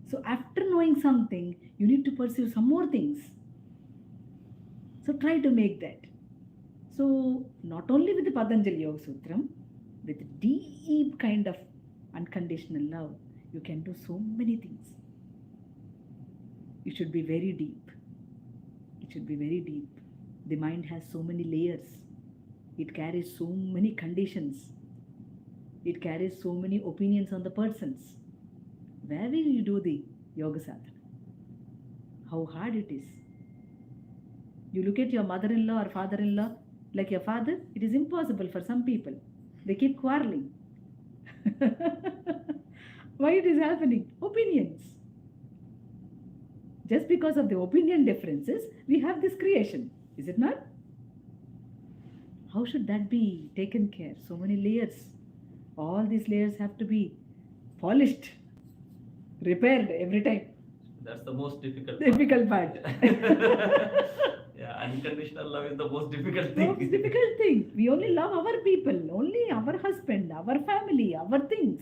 So after knowing something, you need to pursue some more things. So try to make that. So not only with the Patanjali Yoga Sutram, with deep kind of unconditional love, you can do so many things. You should be very deep. It should be very deep. The mind has so many layers. It carries so many conditions. It carries so many opinions on the persons. Where will you do the yoga sadhana? How hard it is. You look at your mother-in-law or father-in-law like your father, it is impossible for some people. They keep quarreling. Why it is happening? Opinions. Just because of the opinion differences, we have this creation. Is it not? How should that be taken care? So many layers. All these layers have to be polished, repaired every time. That's the most difficult Difficult part. Yeah, unconditional love is the most difficult thing. Most difficult thing. We only love our people, only our husband, our family, our things.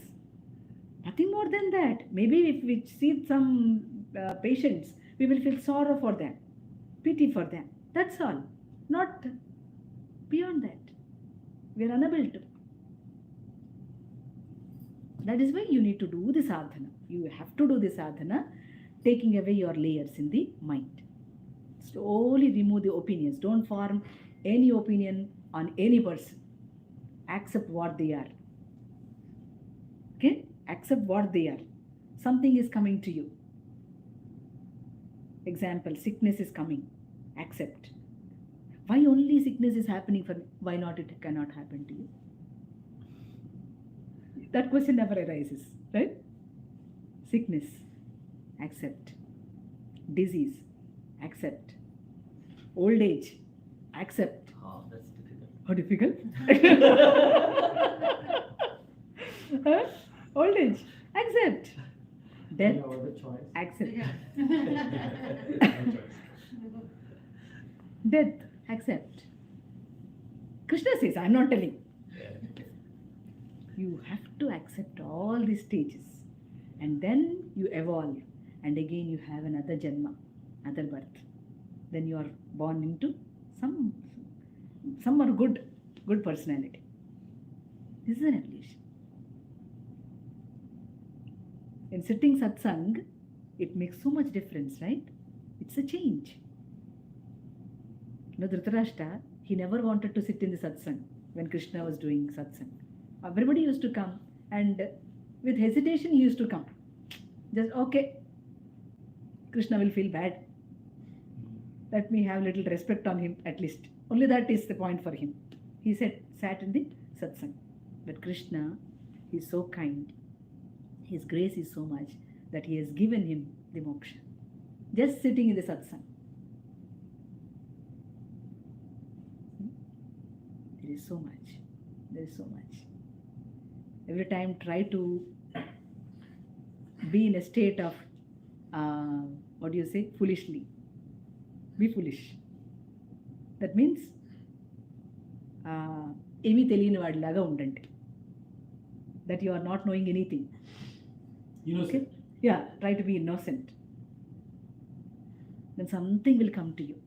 Nothing more than that. Maybe if we see some patients, we will feel sorrow for them, pity for them. That's all. Not beyond that. We are unable to. That is why you need to do the sadhana. You have to do the sadhana, taking away your layers in the mind. Slowly remove the opinions. Don't form any opinion on any person. Accept what they are. Okay? Accept what they are. Something is coming to you. Example, sickness is coming. Accept. Why only sickness is happening for me? Why not it cannot happen to you? That question never arises, right? Sickness, accept. Disease, accept. Old age, accept. Oh, that's difficult. How difficult? Huh? Old age, accept. Death, No other choice. accept. No choice. Death, accept. Krishna says, I'm not telling. Yeah. You have to accept all these stages. And then you evolve. And again you have another janma, another birth. Then you are born into some are good personality. This is an evolution. In sitting satsang, it makes so much difference, right? It's a change. You know, Dhritarashtra, he never wanted to sit in the satsang when Krishna was doing satsang. Everybody used to come, and with hesitation he used to come. Just, okay, Krishna will feel bad. Let me have little respect on him at least. Only that is the point for him. He sat in the satsang. But Krishna, he is so kind. His grace is so much that he has given him the moksha. Just sitting in the satsang. There is so much. There is so much. Every time try to be in a state of, foolishly. Be foolish. That means, ఏమీ తెలియని వాడిలాగా ఉండండి. That you are not knowing anything. Innocent. Yeah, try to be innocent. Then something will come to you.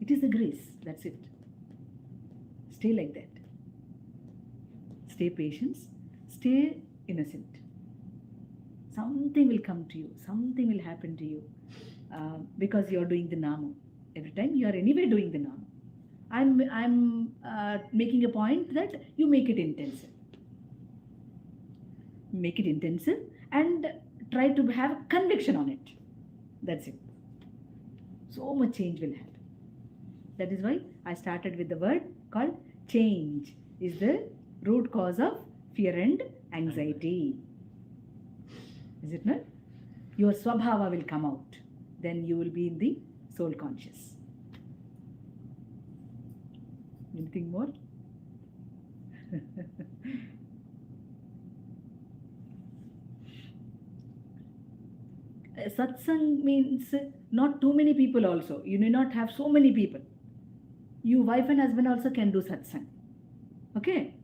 It is the grace, that's it. Stay like that. Stay patient, stay innocent. Something will come to you, something will happen to you because you are doing the naama. Every time you are anyway doing the naama. I'm making a point that you make it intensive. Make it intensive and try to have conviction on it. That's it. So much change will happen. That is why I started with the word called change is the root cause of fear and anxiety. Is it not? Your swabhava will come out. Then you will be in the soul conscious. Anything more? Satsang means not too many people also. You need not have so many people. You wife and husband also can do satsang. Okay?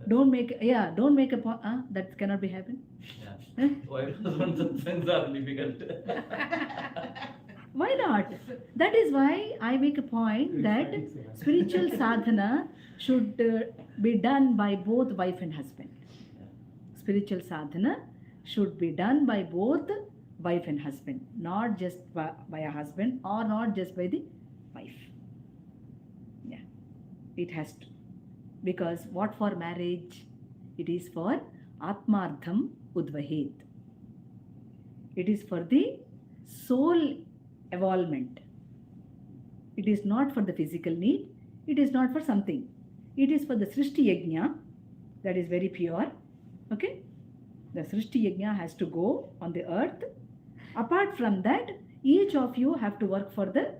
Don't make a point. That cannot be happened. Yeah. Why things are difficult? Why not? That is why I make a point that spiritual sadhana should be done by both wife and husband. Spiritual sadhana should be done by both wife and husband, not just by a husband or not just by the wife. Yeah, it has to. Because what for marriage? It is for atmartham udvahet. It is for the soul evolvement. It is not for the physical need. It is not for something. It is for the Srishti Yajna that is very pure. Okay? The Srishti Yajna has to go on the earth. Apart from that, each of you have to work for the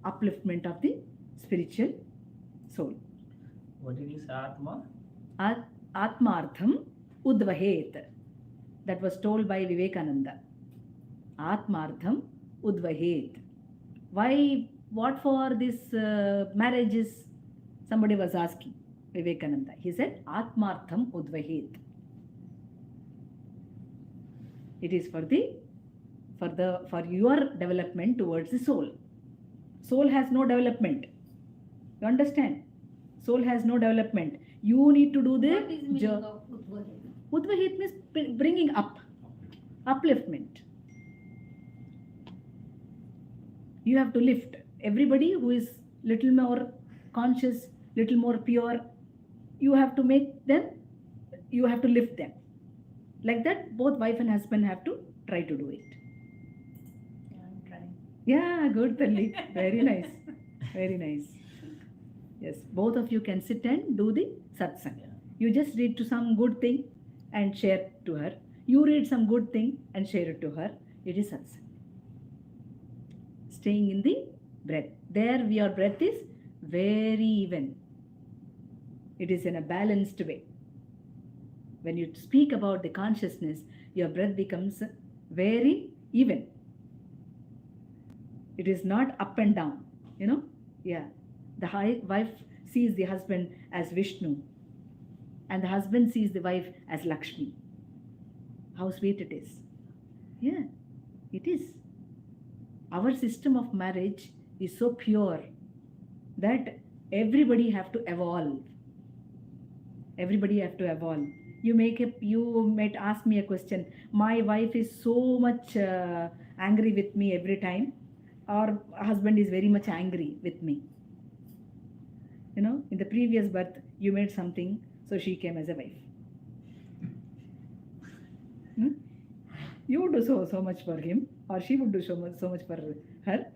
upliftment of the spiritual soul. What did you say, Atma? Atmartham udvahet. That was told by Vivekananda. Atmartham udvahet. Why, what for this marriage is, somebody was asking Vivekananda. He said, Atmartham udvahet. It is for your development towards the soul. Soul has no development. You understand? Soul has no development. You need to do the What is meaning of Udvahet? Udvahet means bringing up, upliftment. You have to lift everybody who is little more conscious, little more pure. You have to make them, you have to lift them. Like that, both wife and husband have to try to do it. Yeah, I'm trying. Yeah, good, Talli. Very nice. Very nice. Yes, both of you can sit and do the satsang. You just read to some good thing and share to her. You read some good thing and share it to her. It is satsang. Staying in the breath. There your breath is very even. It is in a balanced way. When you speak about the consciousness, your breath becomes very even. It is not up and down, you know? Yeah. The wife sees the husband as Vishnu and the husband sees the wife as Lakshmi. How sweet it is. Yeah, it is. Our system of marriage is so pure that everybody have to evolve. Everybody have to evolve. You might ask me a question. My wife is so much angry with me every time, or husband is very much angry with me. You know, in the previous birth, you made something, so she came as a wife. You would do so much for him, or she would do so much for her.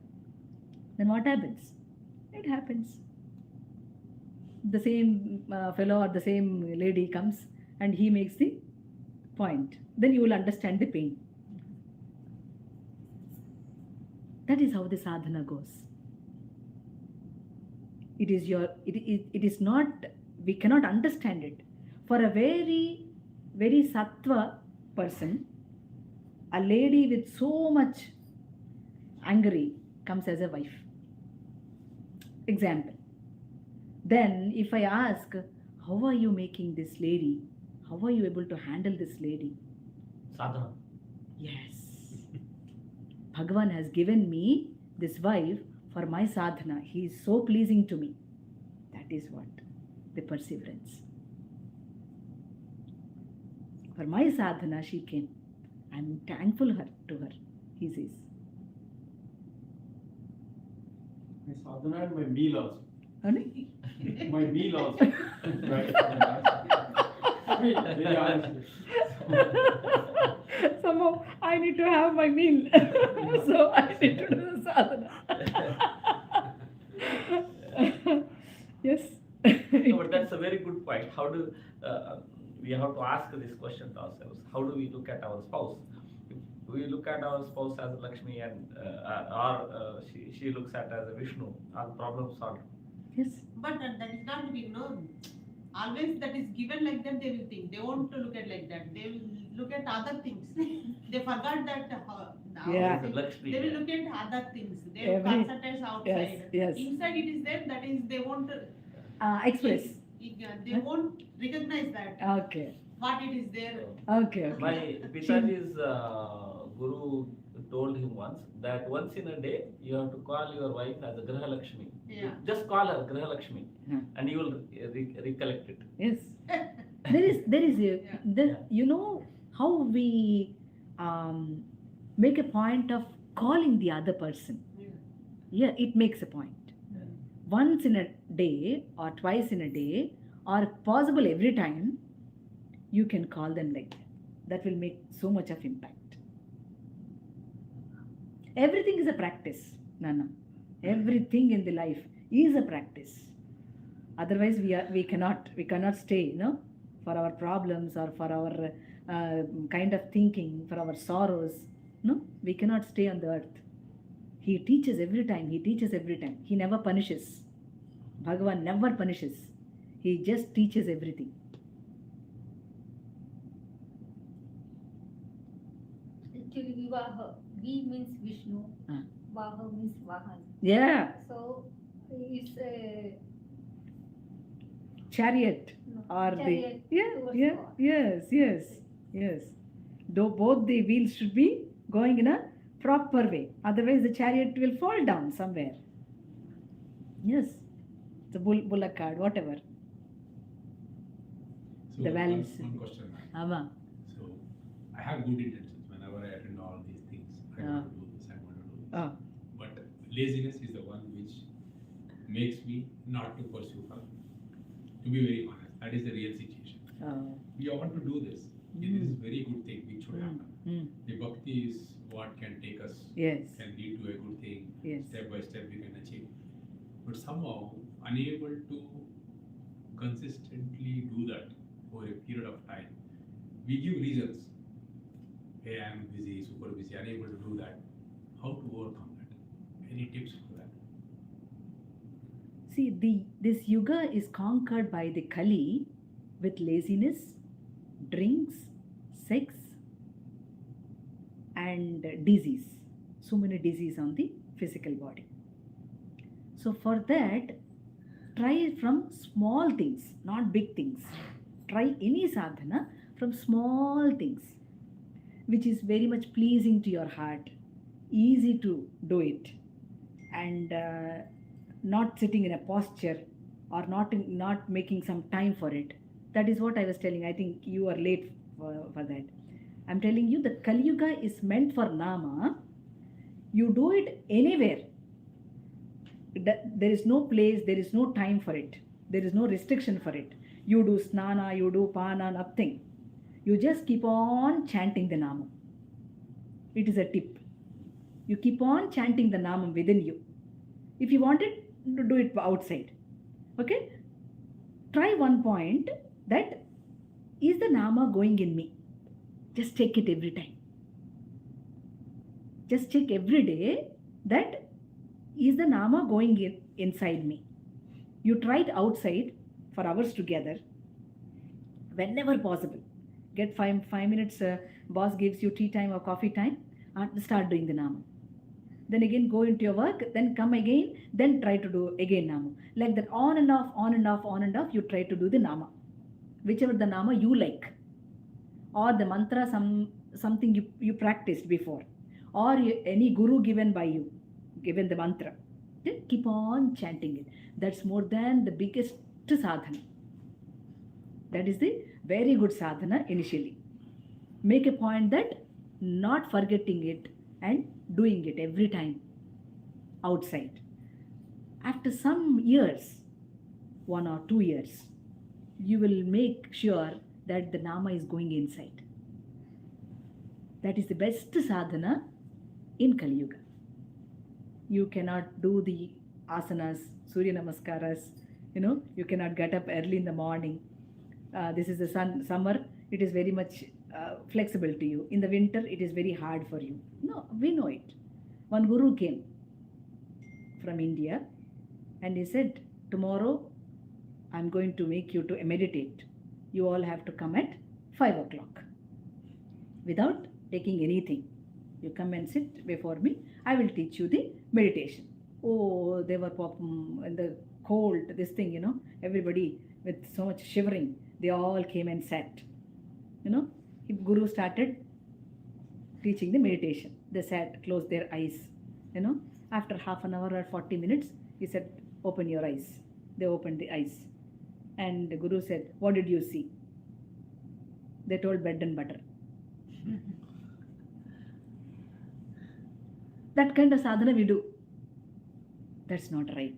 Then what happens? It happens. The same fellow or the same lady comes and he makes the point. Then you will understand the pain. That is how the sadhana goes. It is not, we cannot understand it. For a very, very sattva person, a lady with so much angry comes as a wife. Example. Then if I ask, how are you making this lady? How are you able to handle this lady? Sadhana. Yes. Bhagavan has given me this wife for my sadhana. He is so pleasing to me. That is what? The perseverance. For my sadhana she came. I'm thankful to her, he says. My sadhana and my meal also. Only? My meal also. Right. I mean, very honestly. Somehow I need to have my meal. So I need to do the sadhana. Yes. No, but that's a very good point. How do we have to ask this question to ourselves? How do we look at our spouse? If we look at our spouse as Lakshmi and she looks at as a Vishnu, our problem solved. Yes. But that is not being known. Always that is given like that, they will think. They won't to look at like that. They will look at other things. They forgot that now Yeah. Lakshmi. they will look at other things. They will Every- concentrate outside. yes. Inside it is there. That is they won't. Express. They won't recognize that Okay. what it is there. Okay. My Okay. Pitaji's guru told him once that once in a day you have to call your wife as a Graha Lakshmi. Yeah. Just call her Graha Lakshmi Hmm. and you will recollect it. Yes. There is a, Yeah. you know how we make a point of calling the other person. Yeah, it makes a point. Once in a day or twice in a day or possible every time, you can call them like that. That will make so much of impact. Everything is a practice, Nana. Everything in the life is a practice. Otherwise, we cannot stay, for our problems or for our kind of thinking, for our sorrows. No, we cannot stay on the earth. He teaches every time. He teaches every time. He never punishes. Bhagavan never punishes. He just teaches everything. Actually, Vivaha. V means Vishnu. Ah. Vaha means Vahan. Yeah, So it's a chariot or chariot towards God. yes. Though both the wheels should be going in a proper way. Otherwise, the chariot will fall down somewhere. Yes, the bullock cart, whatever. So The values. One question. Amma. So I have good intentions whenever I attend all these things. I want to do this. I want to do this. Oh, But laziness is the one which makes me not to pursue further. To be very honest, that is the real situation. oh. We want to do this. It is a very good thing which should happen. Mm. The bhakti is what can take us, Yes, can lead to a good thing. yes. Step by step we can achieve. But somehow unable to consistently do that for a period of time. We give reasons. Hey, I am busy, super busy, unable to do that. How to overcome that? Any tips for that? See, this yuga is conquered by the Kali with laziness, drinks, sex, and disease. So many disease on the physical body. So for that, try from small things, not big things. Try any sadhana from small things, which is very much pleasing to your heart, easy to do it, and not sitting in a posture or not making some time for it. That is what I was telling. I think you are late for that. I'm telling you, the Kali Yuga is meant for Nama. You do it anywhere. There is no place, there is no time for it. There is no restriction for it. You do snana, you do pana, nothing. You just keep on chanting the Nama. It is a tip. You keep on chanting the Nama within you. If you want it, do it outside. Okay? Try one point, that is the Nama going in me? Just check it every time. Just check every day that is the Nama going inside me. You try it outside for hours together, whenever possible. Get 5 minutes, boss gives you tea time or coffee time, and start doing the Nama. Then again go into your work, then come again, then try to do again Nama. Like that, on and off, you try to do the Nama. Whichever the Nama you like. Or the mantra, something you practiced before. Or any guru given by you, given the mantra. Then keep on chanting it. That's more than the biggest sadhana. That is the very good sadhana initially. Make a point that not forgetting it and doing it every time outside. After some years, 1 or 2 years, you will make sure that the nama is going inside. That is the best sadhana in Kali Yuga. You cannot do the asanas, Surya Namaskaras, you cannot get up early in the morning. This is the summer, it is very much flexible to you. In the winter, it is very hard for you. No, we know it. One guru came from India and he said, tomorrow I'm going to make you to meditate. You all have to come at 5 o'clock without taking anything. You come and sit before me. I will teach you the meditation. Oh, they were in the cold, this thing, everybody with so much shivering. They all came and sat. If Guru started teaching the meditation, they sat, closed their eyes. After half an hour or 40 minutes, he said, open your eyes. They opened the eyes. And the Guru said, what did you see? They told bread and butter. That kind of sadhana we do. That's not right.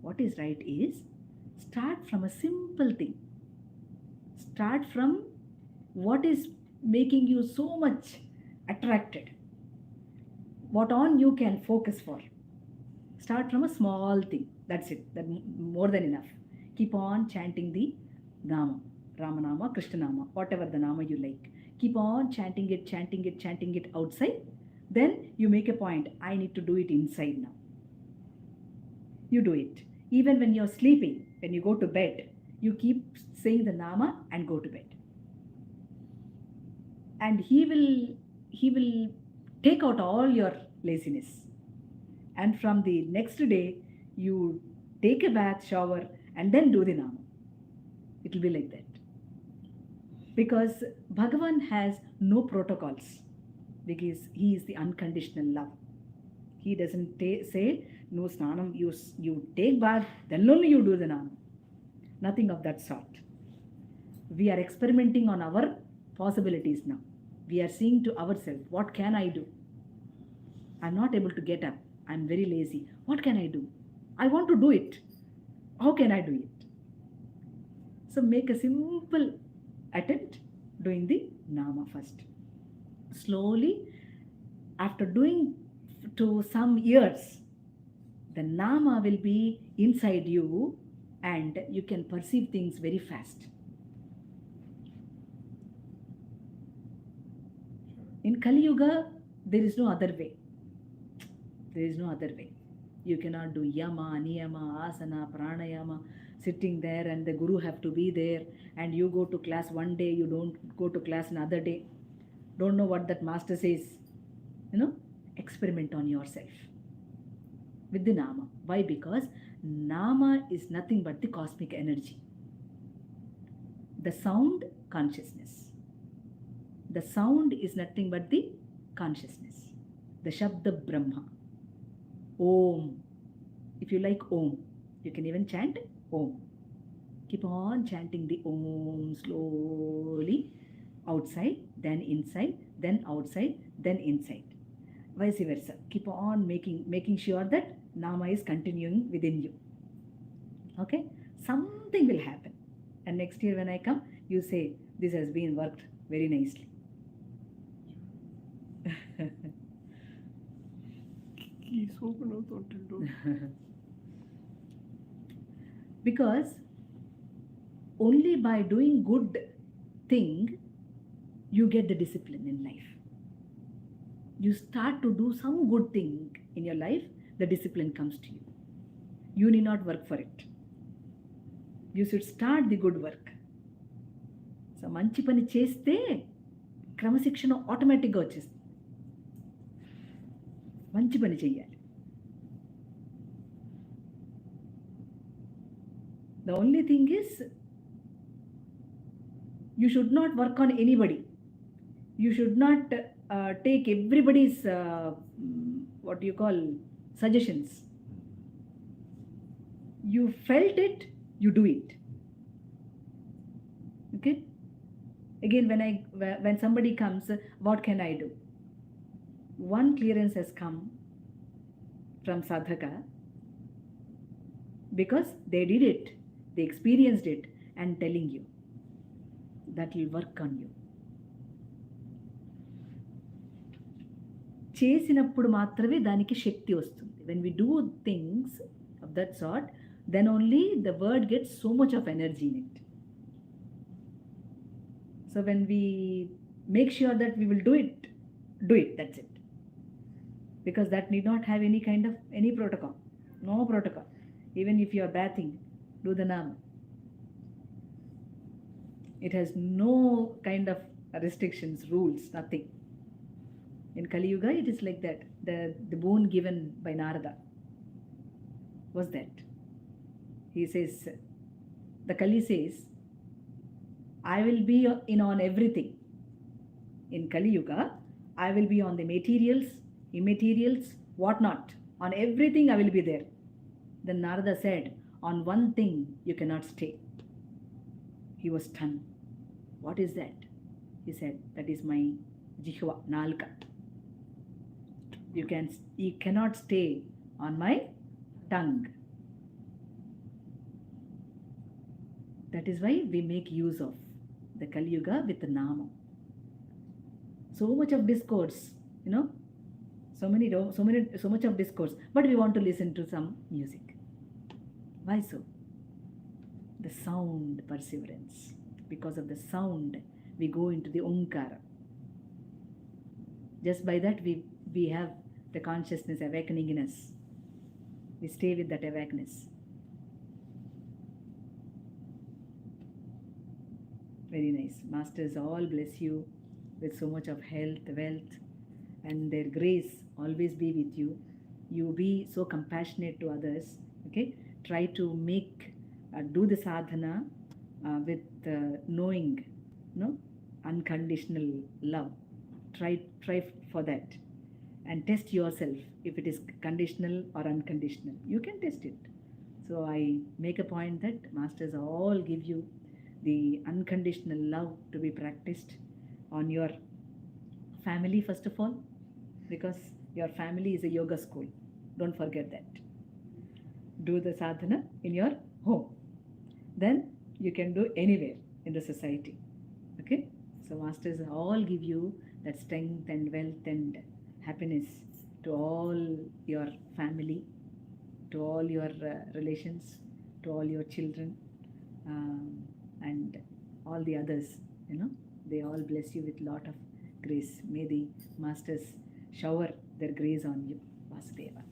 What is right is, start from a simple thing. Start from what is making you so much attracted. What on you can focus for. Start from a small thing. That's it. That's more than enough. Keep on chanting the nama, Ramanama, Krishnanama, whatever the nama you like. Keep on chanting it outside. Then you make a point, I need to do it inside now. You do it. Even when you're sleeping, when you go to bed, you keep saying the nama and go to bed. And he will take out all your laziness. And from the next day, you take a bath, shower, and then do the nama. It will be like that. Because Bhagavan has no protocols. Because he is the unconditional love. He doesn't say, no snanam, you take bath, then only you do the nama. Nothing of that sort. We are experimenting on our possibilities now. We are seeing to ourselves, what can I do? I'm not able to get up. I'm very lazy. What can I do? I want to do it. How can I do it? So make a simple attempt doing the nama first. Slowly, after doing to some years, the nama will be inside you and you can perceive things very fast. In Kali Yuga, there is no other way. There is no other way. You cannot do yama, niyama, asana, pranayama, sitting there and the guru have to be there and you go to class one day, you don't go to class another day. Don't know what that master says. Experiment on yourself with the nama. Why? Because nama is nothing but the cosmic energy. The sound, consciousness. The sound is nothing but the consciousness. The Shabda Brahma. Om. If you like Om, you can even chant Om. Keep on chanting the Om slowly. Outside, then inside, then outside, then inside. Vice versa. Keep on making sure that nama is continuing within you. Okay? Something will happen. And next year when I come, you say, this has been worked very nicely. Because only by doing good thing, you get the discipline in life. You start to do some good thing in your life, the discipline comes to you. You need not work for it. You should start the good work. So, manchi pani cheste, kramasikshana automatic ga vachesti. Manchi pani cheyali. The only thing is, you should not work on anybody. You should not take everybody's suggestions. You felt it, you do it. Okay? Again, when somebody comes, what can I do? one clearance has come from sadhaka because they did it, they experienced it, and telling you that will work on you. చేసినప్పుడు మాత్రమే దానికి శక్తి వస్తుంది. When we do things of that sort, then only the word gets so much of energy in it. So when we make sure that we will do it, that's it. Because that need not have any kind of any protocol. No protocol. Even if you are bathing, do the naama. It has no kind of restrictions, rules, nothing. In Kali Yuga, it is like that. The boon given by Narada was that. He says, the Kali says, I will be on everything. In Kali Yuga, I will be on the materials, immaterials, whatnot. On everything I will be there. Then Narada said, on one thing you cannot stay. He was stunned. What is that? He said, that is my jihva, nalka. You cannot stay on my tongue. That is why we make use of the Kali Yuga with the naama. So much of discourse, so much of discourse, but we want to listen to some music. Why so? The sound perseverance. Because of the sound, we go into the Omkara. Just by that, we have the consciousness awakening in us. We stay with that awakeness. Very nice. Masters all bless you with so much of health, wealth, and their grace always be with you. You be so compassionate to others. Okay? Try to do the sadhana with knowing, unconditional love. Try for that. And test yourself if it is conditional or unconditional. You can test it. So I make a point that Masters all give you the unconditional love to be practiced on your family first of all, because your family is a yoga school. Don't forget that. Do the sadhana in your home. Then you can do anywhere in the society. Okay? So Masters all give you that strength and wealth and happiness to all your family, to all your relations, to all your children, and all the others. They all bless you with lot of grace. May the Masters shower their grace on you. Vasudeva.